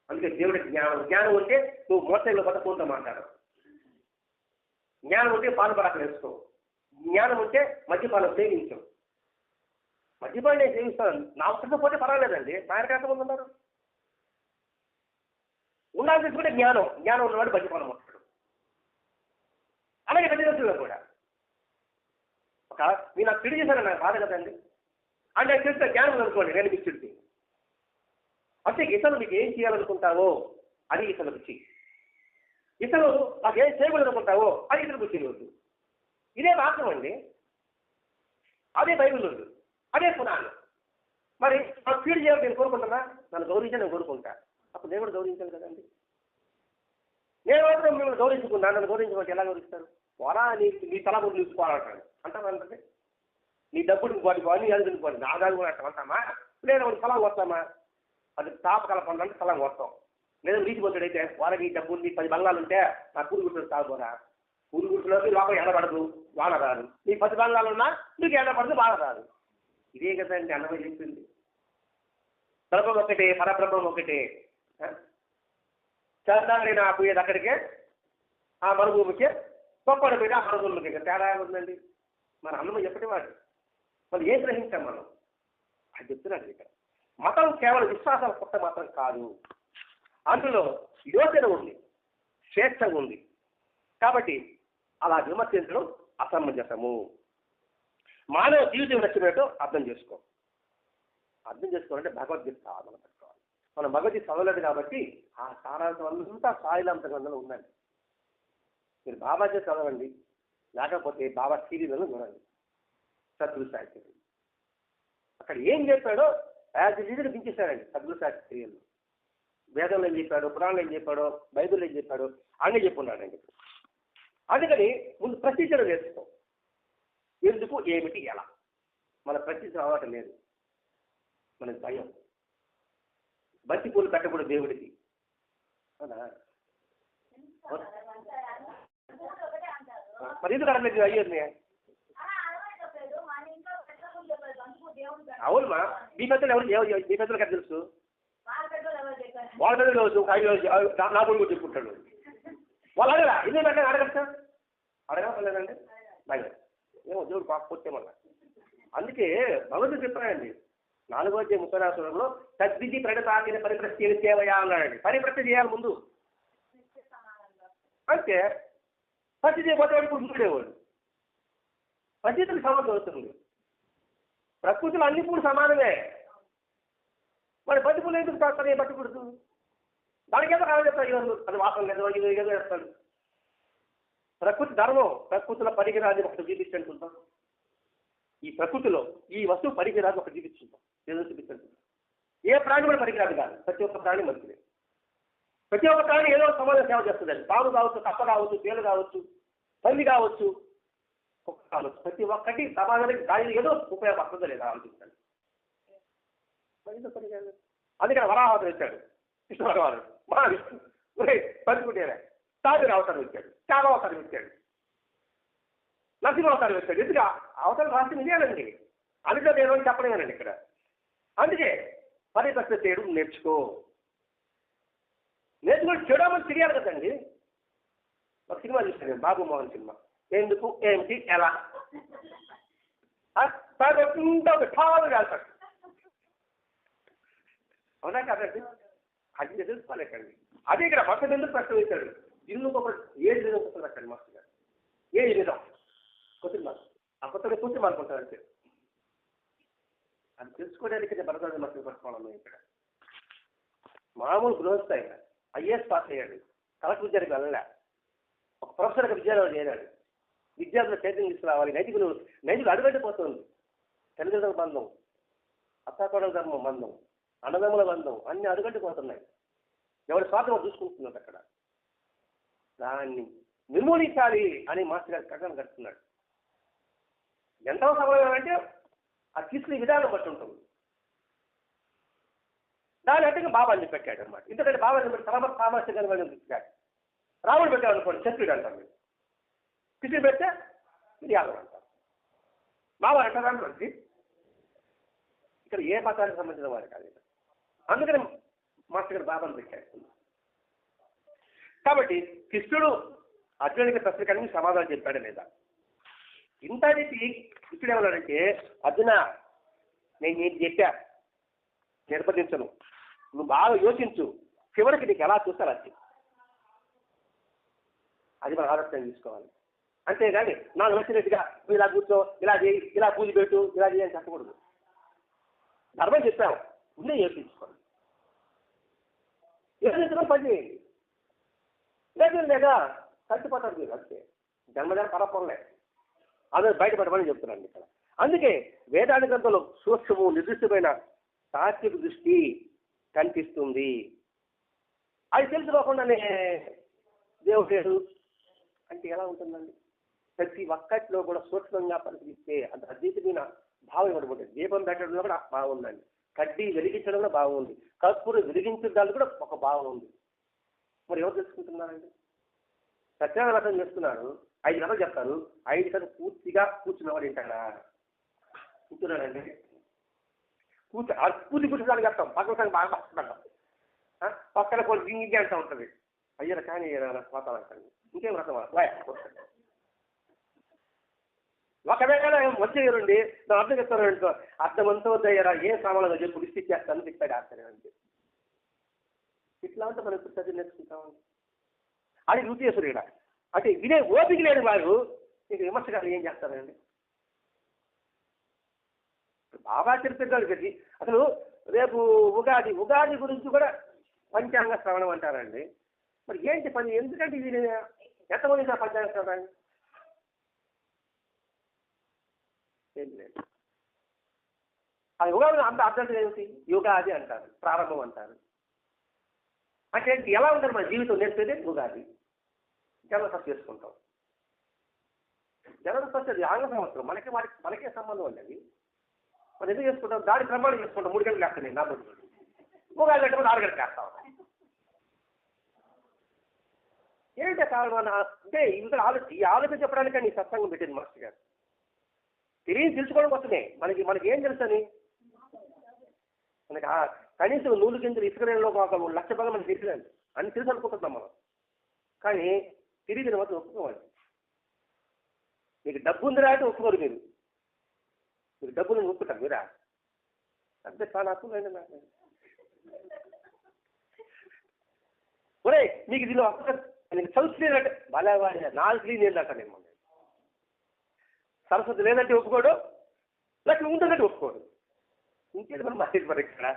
అందుకే దేవుడి జ్ఞానం. జ్ఞానం అంటే నువ్వు మోసంలో పట్ట ఫోన్తో మాట్లాడవు. జ్ఞానం ఉంటే పాలు పరాకలు వేసుకో, జ్ఞానం ఉంటే మద్యపానం సేవించవు. మద్యపానం నేను సేవిస్తాను, నా ఒక్కడితో పోతే పర్వాలేదండి, నా ఎంతమంది ఉన్నారు. ఉండాలని తీసుకుంటే జ్ఞానం, జ్ఞానం ఉన్నవాడు మద్యపానం ఉంటాడు. అలాగే ప్రతిదశలో కూడా ఒక మీరు నాకు తిరిగి చేశారని నాకు బాధ కదండి. అంటే నేను చేస్తే జ్ఞానం అనుకోండి, నేను మీకు తిడితే అంటే ఇతరులు మీకు ఏం చేయాలనుకుంటావో అది ఇతరులకు చెయ్యి, ఇతరులు నాకు ఏం చేయకూడదనుకుంటావో అది ఇతరులకు చేయవద్దు. ఇదే వాక్యం అండి, అదే బైబిల్ ఉంది, అదే పురాణం. మరి నాకు కీడు చేయాలని నేను కోరుకుంటున్నా, నన్ను గౌరవించాలని నేను కోరుకుంటా, అప్పుడు నేను కూడా గౌరవించాను కదండి. నేను మాత్రం మిమ్మల్ని గౌరవించుకున్నా, నన్ను గౌరవించమంటే ఎలా గౌరవిస్తారు? పోరా నీ తల ముందు తీసుకోవాలంటాడు అంటారంటే, నీ డబ్బుడికి పోటీ పోవాలి, నీ అందుకు పోవాలి, నా దాని కూడా అంటామా? లేదా వాడికి సలాం వస్తామా? అది తాపకాల పనులంటే సలాం వస్తాం. లేదా నీటి పొందుడైతే వాళ్ళకి డబ్బులు 10 బంగాలు ఉంటే నా కూలి గుర్తులు తాగుపోరా, కూలి గుర్తులోకి లోపల ఎండబడదు, వాన రాదు. నీ 10 బంగాలు ఉన్నా నీకు ఎండబడదు, వాన రాదు. ఇదే కదండి అన్నమయ్య చెప్పింది. బ్రహ్మం ఒకటే, పరబ్రహ్మం ఒకటే. చేస్తానని నా పోయేది అక్కడికే, ఆ మరుభూమికే, గొప్పడి పోయినా ఆ మరుభూమికి తేడా ఉందండి. మన అన్నమయ్య చెప్పేవాడు. మనం ఏం గ్రహించాం మనం? అది చెప్తున్నాడు ఇక్కడ. మతం కేవలం విశ్వాసాల పుట్ట మాత్రం కాదు, అందులో యోచన ఉంది, స్వేచ్ఛ ఉంది. కాబట్టి అలా విమర్శించడం అసమంజసము. మానవ జీవితం నచ్చినట్టు అర్థం చేసుకోవాలంటే భగవద్గీత మనం పెట్టుకోవాలి. మనం భగవద్గీత చదవలేదు కాబట్టి ఆ సారాంశం అంతా సాయిలాంత గ్రంథంలో ఉందండి. మీరు బాబాజీ చదవండి, లేకపోతే బాబా సీరియలను చూడండి, సద్గురు సాహిత్యం. అక్కడ ఏం చెప్పాడో యాజ్ లీడర్ దించేశాడండి సద్గురు సాహిత్యంలో. వేదంలో ఏం చెప్పాడు, పురాణంలో ఏం చెప్పాడో, బైబిల్లో ఏం చెప్పాడో అన్నీ చెప్పున్నాడండి. అందుకని ముందు ప్రతిచరణ నేర్చుకో, ఎందుకు, ఏమిటి, ఎలా. మన ప్రతిచరణ అలవాటు లేదు, మనకి భయం. బంతి పూలు పెట్టకూడదు దేవుడికి, అవునా? మరి ఎందుకు అడగలేదు అయ్యేది? అవునమ్మా, మీ పెద్దలు ఎవరు, మీ పెద్దలకు ఎక్కడ తెలుసు? వాళ్ళ పెద్దలు తెలుసు, నా కొడుకు చెప్పుకుంటాడు. వాళ్ళు అడగరా? ఇదే పెట్టండి, అడగచ్చా? అడగలేదండి భయం. ఏమో దేవుడు పోతే మళ్ళా. అందుకే భగవద్గీత చెప్పాడండి 4వ అధ్యాయం 34లో తద్విధి ప్రణతాకిన పరిప్రశ్న సేవయా అన్నాడండి. పరిప్రశ్న చేయాలి ముందు, అంటే ప్రతి చేయబోతే వాడు కూర్చుండేవాడు. ప్రతికి సంబంధం అవుతుంది. ప్రకృతిలో అన్ని పూలు సమానమే, మరి బంతి పూలు ఎందుకు కాస్తానే పట్టుకూడదు? దానికి ఏదో కావాలి చెప్తాడు, అది వాసన లేదు, ఇది ఏదో చేస్తాడు. ప్రకృతి ధర్మం, ప్రకృతిలో పరిగిరాజు ఒకటి చూపించండి చూద్దాం. ఈ ప్రకృతిలో ఈ వస్తువు పరిగిరాజు ఒకటి చూపించుంటాం, ఏదో చూపించండి. ఏ ప్రాణి కూడా పరిగిరాజు కాదు, ప్రతి ఒక్క ప్రాణి మంచిది. ప్రతి ఒక్క ప్రాణి ఏదో సమాజం సేవ చేస్తుందండి. పాము కావచ్చు, కప్ప కావచ్చు, తేలు కావచ్చు, పంది కావచ్చు, కుక్క కావచ్చు, ప్రతి ఒక్కటి సమాజానికి దాని ఏదో ఉపయోగపడుతుందో లేదా ఆలోచించండి. అందుకని వరాహవతం వచ్చాడు కృష్ణ భగవానుడు, మహావిష్ణు పంచుకుంటేనే తాజు అవతారం వచ్చాడు, చాలా అవతారం వచ్చాడు, నరసింహ అవతారం వచ్చాడు. ఎందుకు అవతారం రాసి ఇదేనండి, అందులో నేను చెప్పలేనండి ఇక్కడ. అందుకే పరిప్రశ్న చేయడం నేర్చుకొని చెడమని తెలియాలి కదండి. ఒక సినిమా చూసాను, బాబు మోహన్ సినిమా. ఎందుకు, ఏమిటి, ఎలా ఠాలు వెళ్తాడు, అవునా కదండి? అది తెలుసుకోలేకండి. అదే ఇక్కడ మొత్తం ఎందుకు ప్రశ్న వేశాడు, ఇల్లు ఒక 7 విధం పుస్తకం పెట్టండి మాస్టర్ గారు. 7 విధం కొత్త ఆ కొత్తగా కూర్చొని అనుకుంటారు అంతే. అది తెలుసుకోవడానికి భరతాన్ని మధ్య పట్టుకోవాలి. ఇక్కడ మామూలు గృహస్థాయి ఐఏఎస్ పాస్ అయ్యాడు, కలెక్టర్ విద్యార్థికి వెళ్ళలే, ఒక ప్రొఫెసర్గా విద్యార్థులు చేరాడు. విద్యార్థులు చైతన్యం తీసుకురావాలి, నైతికులు అడుగడిపోతుంది. తల్లిదండ్రుల బంధం, అత్తాకోడల ధర్మం బంధం, అన్నదమ్ముల బంధం అన్ని అడుగడిపోతున్నాయి. ఎవరి స్వార్థం చూసుకుంటున్నాడు. అక్కడ దాన్ని నిర్మూలించాలి అని మాస్టర్ గారు కథను కడుతున్నాడు. ఎంతో సమయం అంటే అది తీసుకునే విధానం బట్టి ఉంటుంది. దాని అంటే బాబాని పెట్టాడు అనమాట. ఎందుకంటే బాబాని పెట్టి తర్వాత సామర్థ్యం కలిగి పెట్టాడు. రాముడు పెట్టాడు అనుకోండి, క్షత్రుడు అంటాం మీరు. కృష్ణుడు పెడితే మీరు యాదవ్ అంటారు. బాబా అంటారు మనకి ఇక్కడ ఏ మతానికి సంబంధించిన వారు కాదు. అందుకని మాస్టర్ గారు బాబాను పెట్టాడు. కాబట్టి కృష్ణుడు అర్జునుడికి ప్రశ్నకని సమాధానం చెప్పాడు లేదా? ఇంత చెప్పి ఇప్పుడు ఏమన్నాడంటే, అర్జున నేను నీకు చెప్పా, నిర్బంధించను, నువ్వు బాగా యోచించు, చివరికి నీకు ఎలా చూస్తాను అది. అది మనం ఆలోచన తీసుకోవాలి. అంతేగాని నాకు నచ్చినట్టుగా నువ్వు ఇలా కూర్చో, ఇలా చేయి, ఇలా పూజ పెట్టు, ఇలా చేయి అని చెప్పకూడదు. ధర్మం చెప్పాము, ముందే యోచించుకోండి, యోచించుకొని పని చేయండి. లేదు లేదా కట్టిపోతారు మీరు, అంతే. జన్మజన పరపంలే అందరూ బయటపడమని చెప్తున్నాను ఇక్కడ. అందుకే వేదాంత గ్రంథంలో సూక్ష్మము నిర్దిష్టమైన తాత్విక దృష్టి కనిపిస్తుంది. అది తెలుసుకోకుండానే దేవుడు అంటే ఎలా ఉంటుందండి? ప్రతి ఒక్కటిలో కూడా సూక్ష్మంగా పరిశీలిస్తే అంత అద్భుతమైన భావం ఇవ్వబడుతుంది. దీపం పెట్టడంలో కూడా బాగుందండి, కడ్డీ వెలిగించడంలో బాగుంది, కర్పూరం వెలిగించడానికి కూడా ఒక భావం ఉంది. మరి ఎవరు తెలుసుకుంటున్నారండి? సత్యాగ్రహం చేస్తున్నారు, 5 గంటలు చెప్తారు, 5 గంటలు పూర్తిగా కూర్చున్నవాడు ఏంటాడా? కూర్చున్నాడండి, కూర్చోడానికి చెప్తాం, పక్కన బాగా పక్కన పక్కన కొన్ని గింగి అంటూ ఉంటుంది. అయ్యారా కానీ పోతాను, ఇంకేం రకం ఒకవేళ వచ్చేయరండి, నా అర్థం చెప్తాను, అర్థమంతా వద్దయ్యారా ఏం సామాన్లు చెప్పి లిస్ట్ ఇచ్చేస్తాను తిప్పాడు ఆడతానండి. ఇట్లా ఉంటే మనం ఇప్పుడు చదివి నేర్చుకుంటామండి. అది రుచేశ్వరుడు అంటే వినే ఓపిక లేని వారు మీకు విమర్శకాలు ఏం చేస్తారండి? బాబా చరిత్ర పెట్టి అసలు రేపు ఉగాది గురించి కూడా పంచాంగ శ్రవణం అంటారండి. మరి ఏంటి పని? ఎందుకంటే ఇది ఎంతమంది పంచాంగ శ్రవణం ఏం లేదు. అది ఉగాది అంత అర్థం ఏమిటి? యుగాది అంటారు, ప్రారంభం అంటారు. అంటే ఎలా ఉంటారు మన జీవితం నేర్పేదే ఉగాది. జనవరి ఫస్ట్ చేసుకుంటాం. జనవరి ఫస్ట్ అది ఆంగ్ల సంవత్సరం, మనకే సంబంధం అండి. అది మనం ఎందుకు చేసుకుంటాం? దాడి ప్రమాణం చేసుకుంటాం. 3 గంటలు వేస్తాను నేను నా బుద్ధి, ఉగాది అంటే 6 గంటలు వేస్తాం. ఏంటంటే కారణం అంటే ఇంకా ఈ ఆలోచన చెప్పడానికే నీ సత్సంగం పెట్టింది మాస్టర్ గారు. తెలుసుకోవడం కోసమే. మనకి ఏం తెలుసని, మనకి కనీసం 100 గింజలు ఇసుకలో ఒక 1,00,000 భాగం మనకి తెలియదు అని తెలుసు అనుకుంటున్నాం మనం. కానీ తిరిగి మాత్రం ఒప్పుకోవాలి. మీకు డబ్బు ఉందిరా అంటే ఒప్పుకోరు. మీరు డబ్బులు ఒప్పుకుంటారు మీరా? అంటే చాలా అప్పులైంది నాకు. ఒరే మీకు దీనిలో సరస్వతి లేదంటే భలే వాడి 4 లేదంట నేను. సరస్వతి లేదంటే ఒప్పుకోడు, లేకపోతే ఉంటుందంటే ఒప్పుకోడు. ఇంకేది మనం మాట్లాడి ఇక్కడ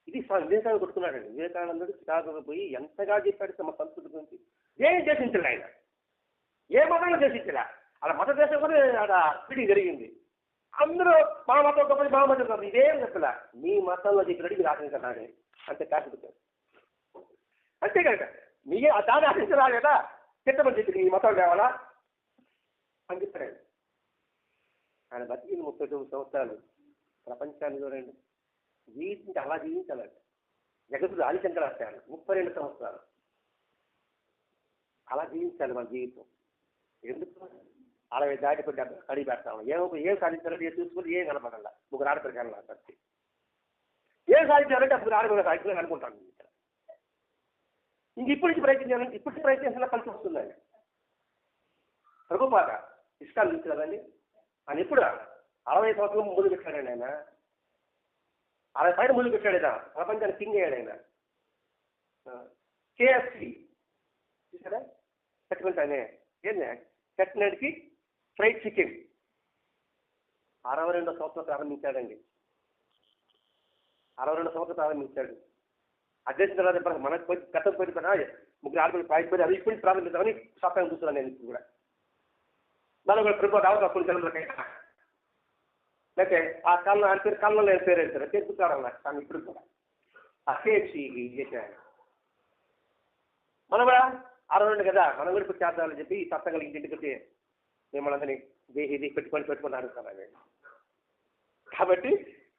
ఇది వివేకానంద కొట్టుకున్నాడండి. వివేకానందుడు చికాగోకి పోయి ఎంతగా చెప్పాడు తమ సంస్కృతి గురించి. ఏం చేసించలే ఆయన, ఏ మతంలో చేసించలే. అలా మత దేశం కూడా అక్కడ మీటింగ్ జరిగింది. అందరూ మా మతం గొప్పది, మా మతం గొప్పది, ఇదేం చెప్పలే. మీ మతంలో చెప్పినట్టు మీరు ఆశించాలి అంతే కాకపోతే అంతే కనుక మీ దాన్ని ఆశించరా కదా, చిత్తమని చెప్పి ఈ మతం తేవాలా అని చెప్పాడు. ఆయన బతికింది 39 సంవత్సరాలు. ప్రపంచాన్ని చూడండి, జీవించి అలా జీవించాలండి. జగత్తుడు ఆదిశంకరాచార్యులు 32 సంవత్సరాలు అలా జీవించాలి మన జీవితం. ఎందుకు 60 దాటిపోయి కడిగి పెడతాము. ఏం సాధించాలంటే చూసుకుంటే ఏం కనపడాల. 3 ఆడపిల్లలు కనబడి ఏం సాధించాలంటే అప్పుడు ఆడపిల్ల సాధించాలని అనుకుంటాను. ఇంక ఇప్పటి నుంచి ప్రయత్నించాలంటే ఇప్పటి ప్రయత్నించినా కలిసి వస్తుందండి. ప్రభుపాద ఇష్టాలు చూసి కదండి, ఆయన ఎప్పుడు 60 సంవత్సరం ముందు పెట్టాడండి. ఆయన 60 పైన ముందు పెట్టాడు. ఆయన ప్రపంచాన్ని కింగ్ అయ్యాడు. ఆయన కేఎఫ్సి చూసారా కట్టుకుంటే ఆయన ఏంది కట్టినాడికి ఫ్రైడ్ చికెన్ 62వ సంవత్సరం ప్రారంభించాడండి. 62 సంవత్సరం ప్రారంభించాడు. అధ్యక్ష తర్వాత మనకు పోయి గతం పోయి 3 ఆడపిల్లలు పాయిపోయి అది ఇప్పుడు ప్రారంభించామని సత్తాన్ని చూస్తున్నాను నేను ఇప్పుడు కూడా. దాని కూడా ప్రభుత్వ దావత కొన్ని జన్మలకైనా లేకపోతే ఆ కాలంలో ఆయన పేరు కాలంలో నేను పేరు వెళ్తారు తెలుపుతారు నాకు. కానీ ఇప్పుడు కూడా ఆ కేఎఫ్సి చేశాను. మనం కూడా 62 కదా, మనం కూడా ఇప్పుడు చేద్దామని చెప్పి ఈ సత్తంగా ఇంటికి వచ్చి మిమ్మల్ని అందరినీ ఇది పెట్టుకొని అడుగుతాను. కాబట్టి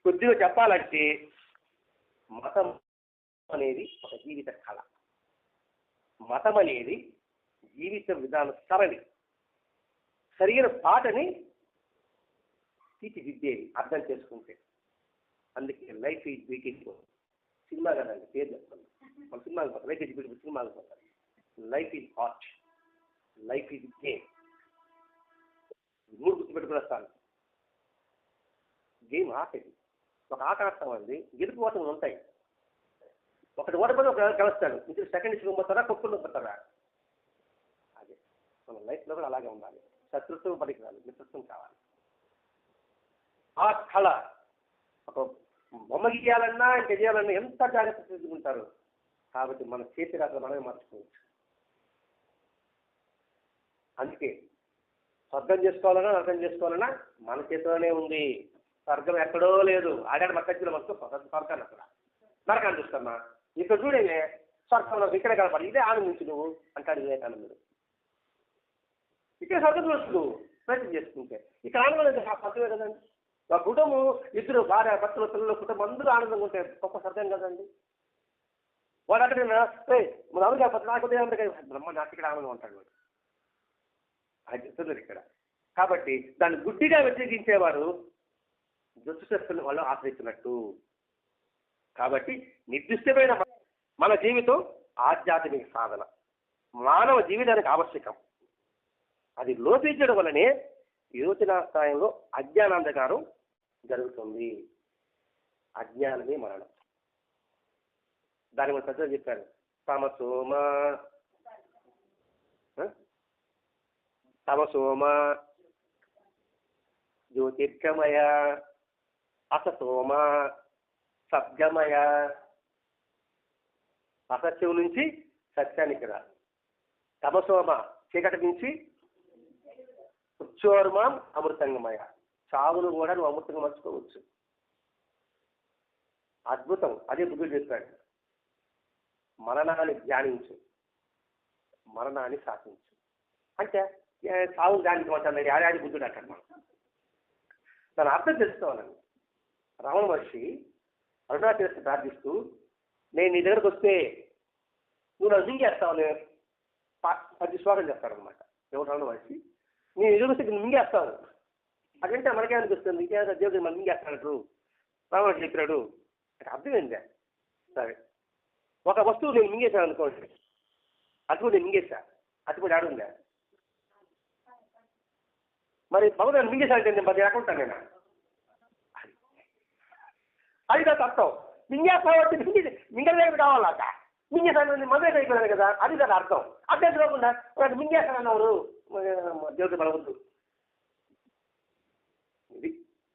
కొద్దిగా చెప్పాలంటే మతం అనేది ఒక జీవిత కళ. మతం అనేది జీవిత విధాన సరళి, సరైన పాటని తీర్చిదిద్దేది అర్థం చేసుకుంటే. అందుకే లైఫ్ ఈజ్ బ్యూటిఫుల్ సినిమా కదండి పేరు చెప్తాను. మన సినిమాకి పోతాం, లైఫ్ ఈజ్ బ్యూటిఫుల్ సినిమాకి పోతాం. Life is art, life is game. మూడు గుర్తుపెట్టుకుని వస్తాను. గేమ్ ఆట ఇది. ఒక ఆట ఆడతామండి, గెలుపు ఓటములు ఉంటాయి. ఒకటి ఓటపడి ఒక కలుస్తాడు, ఇంకొక సెకండ్ ఇచ్చుకోపోతారా, కొట్టుకుంటారా. అదే మన లైఫ్లో కూడా అలాగే ఉండాలి. శత్రుత్వం పనికిరాలి, మిత్రత్వం కావాలి. ఆ కళ ఒక బొమ్మ గీయాలన్నా ఇంకా చేయాలన్నా ఎంత జాగ్రత్త తీసుకుంటారు. కాబట్టి మన చేతి రాత్రి మనమే మార్చుకోవచ్చు. అందుకే స్వర్గం చేసుకోవాలన్నా నరకం చేసుకోవాలన్నా మన చేతిలోనే ఉంది. స్వర్గం ఎక్కడో లేదు. ఆడాడు మక్కచ్చిన మనకు స్వర్గాన్ని అక్కడ నరకాన్ని చూస్తామా. ఇక్కడ చూడే స్వర్గంలో ఇక్కడ కనపడి ఇదే ఆనందించు నువ్వు అంటాడు వివేకానందుడు. ఇక్కడ స్వర్గం చూస్తు నువ్వు ప్రయత్నం చేసుకుంటే ఇక్కడ ఆనందం స్వర్గమే కదండి. ఒక కుటుంబం ఇద్దరు భార్య భర్తలు పిల్లలు కుటుంబం అందరూ ఆనందంగా ఉంటే గొప్ప స్వర్గం కదండి. వాడు అక్కడ మన అమెరికా నాకు బ్రహ్మ నాకు ఇక్కడ ఆనందం ఉంటాడు వాడు. అది చెప్తున్నారు ఇక్కడ. కాబట్టి దాన్ని గుడ్డిగా వ్యతిరేకించేవారు దుష్టశక్తులను వాళ్ళు ఆశ్రయిస్తున్నట్టు. కాబట్టి నిర్దిష్టమైన మన జీవితం ఆధ్యాత్మిక సాధన మానవ జీవితానికి ఆవశ్యకం. అది లోపించడం వల్లనే యోచనా స్థాయిలో అజ్ఞానాంధకారం జరుగుతుంది. అజ్ఞానమే మరణం. దాని మన పెద్దలు చెప్పారు, తమసోమ తమసోమ జ్యోతిర్గమయ అసతోమ సద్గమయ. అసత్యం నుంచి సత్యానికి రా. తమసోమ చీకటి నుంచి ఉచ్చోర్మాం అమృతంగమయ. చావును కూడా నువ్వు అమృతంగా మర్చుకోవచ్చు. అద్భుతం. అదే బుద్ధుడు చెప్పాడు, మరణాన్ని ధ్యానించు, మరణాన్ని శాసించు. అంటే చావును ధ్యానించమంటాడు యాదాది బుద్ధుడు అక్కడ. మనం దాని అర్థం తెలుసుకోవాలండి. రమణ మహర్షి అరుణాచలేశ్వరుని ప్రార్థిస్తూ, నేను నీ దగ్గరకు వస్తే నువ్వు నన్ను మింగేస్తావు అది శ్లోకం చెప్తారనమాట. ఎవరు రమణ మహర్షి, నేను ఎదురు వస్తే నువ్వు మింగేస్తావు. అదంటే మనకే అనిపిస్తుంది, ఇంకేదో దేవుడు మనం మింగేస్తాడు రమణ మహర్షి చెప్పినాడు. అర్థం ఏంటంటే, సరే ఒక వస్తువు నేను మింగేశాను అనుకోండి, అటుకుడు నేను మింగేశా, అటుకుడు ఆడుందా? మరి భగవంతుడు మింగేశానంటే నేను మరి ఎక్కడుంటాను నేను? అది దాని అర్థం. మింగేస్తావు మింగలేదు కావాలట. మింగేశాను మదే అయిపోయాను కదా, అది దాని అర్థం. అర్థం కాకుండా మింగేశానన్నారు దేవుడు బలవద్దు. ఇది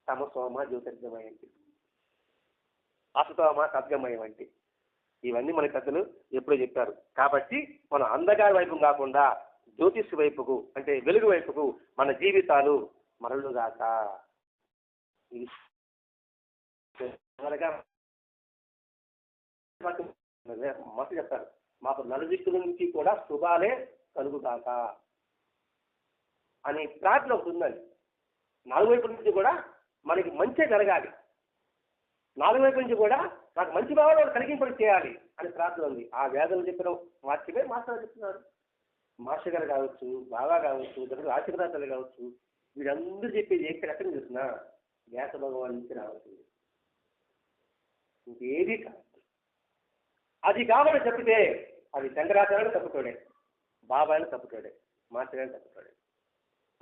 తమసోమ జ్యోతిర్గమయం అంటే, అసతోమ సద్గమయం అంటే. ఇవన్నీ మన పెద్దలు ఎప్పుడో చెప్పారు. కాబట్టి మనం అంధకార వైపు కాకుండా జ్యోతిష్ వైపుకు, అంటే వెలుగు వైపుకు మన జీవితాలు మరలుగాక. ఇది మాట చెప్తారు, మాకు నలుదిక్కుల నుంచి కూడా శుభాలే కలుగుగాక అని ప్రార్థన ఒకటి ఉందండి. నాలుగు వైపుల నుంచి కూడా మనకి మంచి జరగాలి, నాలుగు వైపుల నుంచి కూడా నాకు మంచి భావాలు కలిగింపడి చేయాలి అని ప్రార్థన ఉంది. ఆ వేదనలు చెప్పిన వాక్యమే మాస్టర్ చెప్తున్నారు. మాస్టర్ గారు కావచ్చు, బాగా కావచ్చు, దగ్గర ఆశీర్వాదాలు కావచ్చు, వీరందరూ చెప్పేది ఎక్కడ చూసినా వ్యాస భగవాన్ నుంచి రావాల్సింది, ఇంకేది కాదు. అది కావాలని చెప్పితే అది శంకరాచార్యుడు తప్పుకోడే, బాబాయిని తప్పుకోడే, మాస్టర్ గారిని తప్పుకోడే.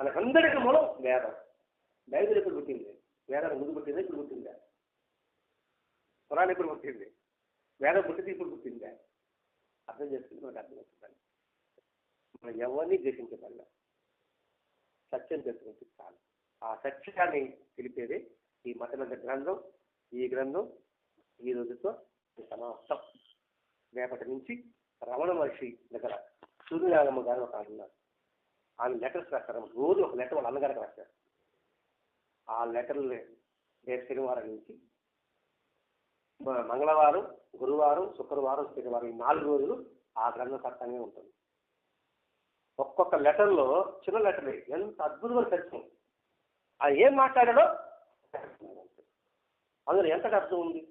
మనకందరికీ మూలం వేదం. బైబిల్ ఎప్పుడు పుట్టింది? వేదాన్ని ముందు పుట్టిందా ఇప్పుడు పుట్టిందా? పురాణం ఎప్పుడు పుట్టింది? వేదం పుట్టింది ఇప్పుడు పుట్టిందా? అర్థం చేసుకుంటే మనకు అర్థం అవుతుంది. మనం ఎవరిని ద్వేషించగల సత్యం తెలుసుకుంటే చాలు. ఆ సత్యాన్ని తెలిపేదే ఈ మతమంత గ్రంథం. ఈ గ్రంథం ఈ రోజుతో సమాప్తం. రేపటి నుంచి రమణ మహర్షి దగ్గర సూర్యనాగమ్మ గారు ఒక ఉన్నారు. ఆమె లెటర్స్ రాస్తారు. రోజు ఒక లెటర్ వాళ్ళ అన్నగారికి రాస్తారు. ఆ లెటర్లు రేపు శనివారం నుంచి మంగళవారం, గురువారం, శుక్రవారం, శనివారం ఈ 4 రోజులు ఆ గ్రంథ సత్యంగా ఉంటుంది. ఒక్కొక్క లెటర్లో చిన్న లెటర్లే ఎంత అద్భుతమైన సత్యం. అది ఏం మాట్లాడాడో అందులో ఎంతటి అర్థం ఉంది.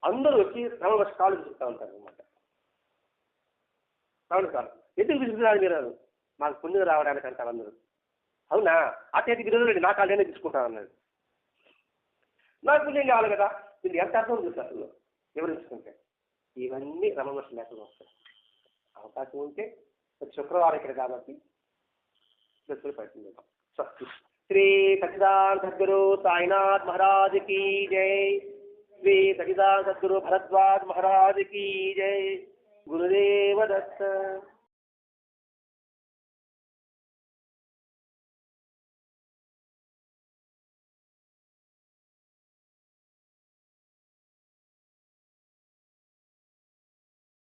అందరూ వచ్చి రమణ మహర్షి కాళ్ళు చూస్తూ ఉంటారు అనమాట. రమణ కాళ్ళు ఎందుకు తీసుకున్నారు మీరు? మాకు పుణ్యం రావడానికి అంటారు అందరూ. అవునా? ఆ చేతికి రోజులండి నా కాళ్ళనే తీసుకుంటాను అన్నాడు. నాకు పుణ్యం కావాలి కదా. ఇది ఎంత అర్థం చూస్తారు అసలు వివరించుకుంటే. ఇవన్నీ రమణ మహర్షి లెక్కలు వస్తాయి. అవకాశం ఉంటే శుక్రవారం ఇక్కడ కాబట్టి దర్శనం ప్రయత్నం స్వస్తి. శ్రీ సచిదానంద సద్గురు సాయినాథ్ మహారాజ్ की जय. श्री सचिदानंद सद्गुरु भरद्वाज महाराज की जय. गुरुदेव दत्त.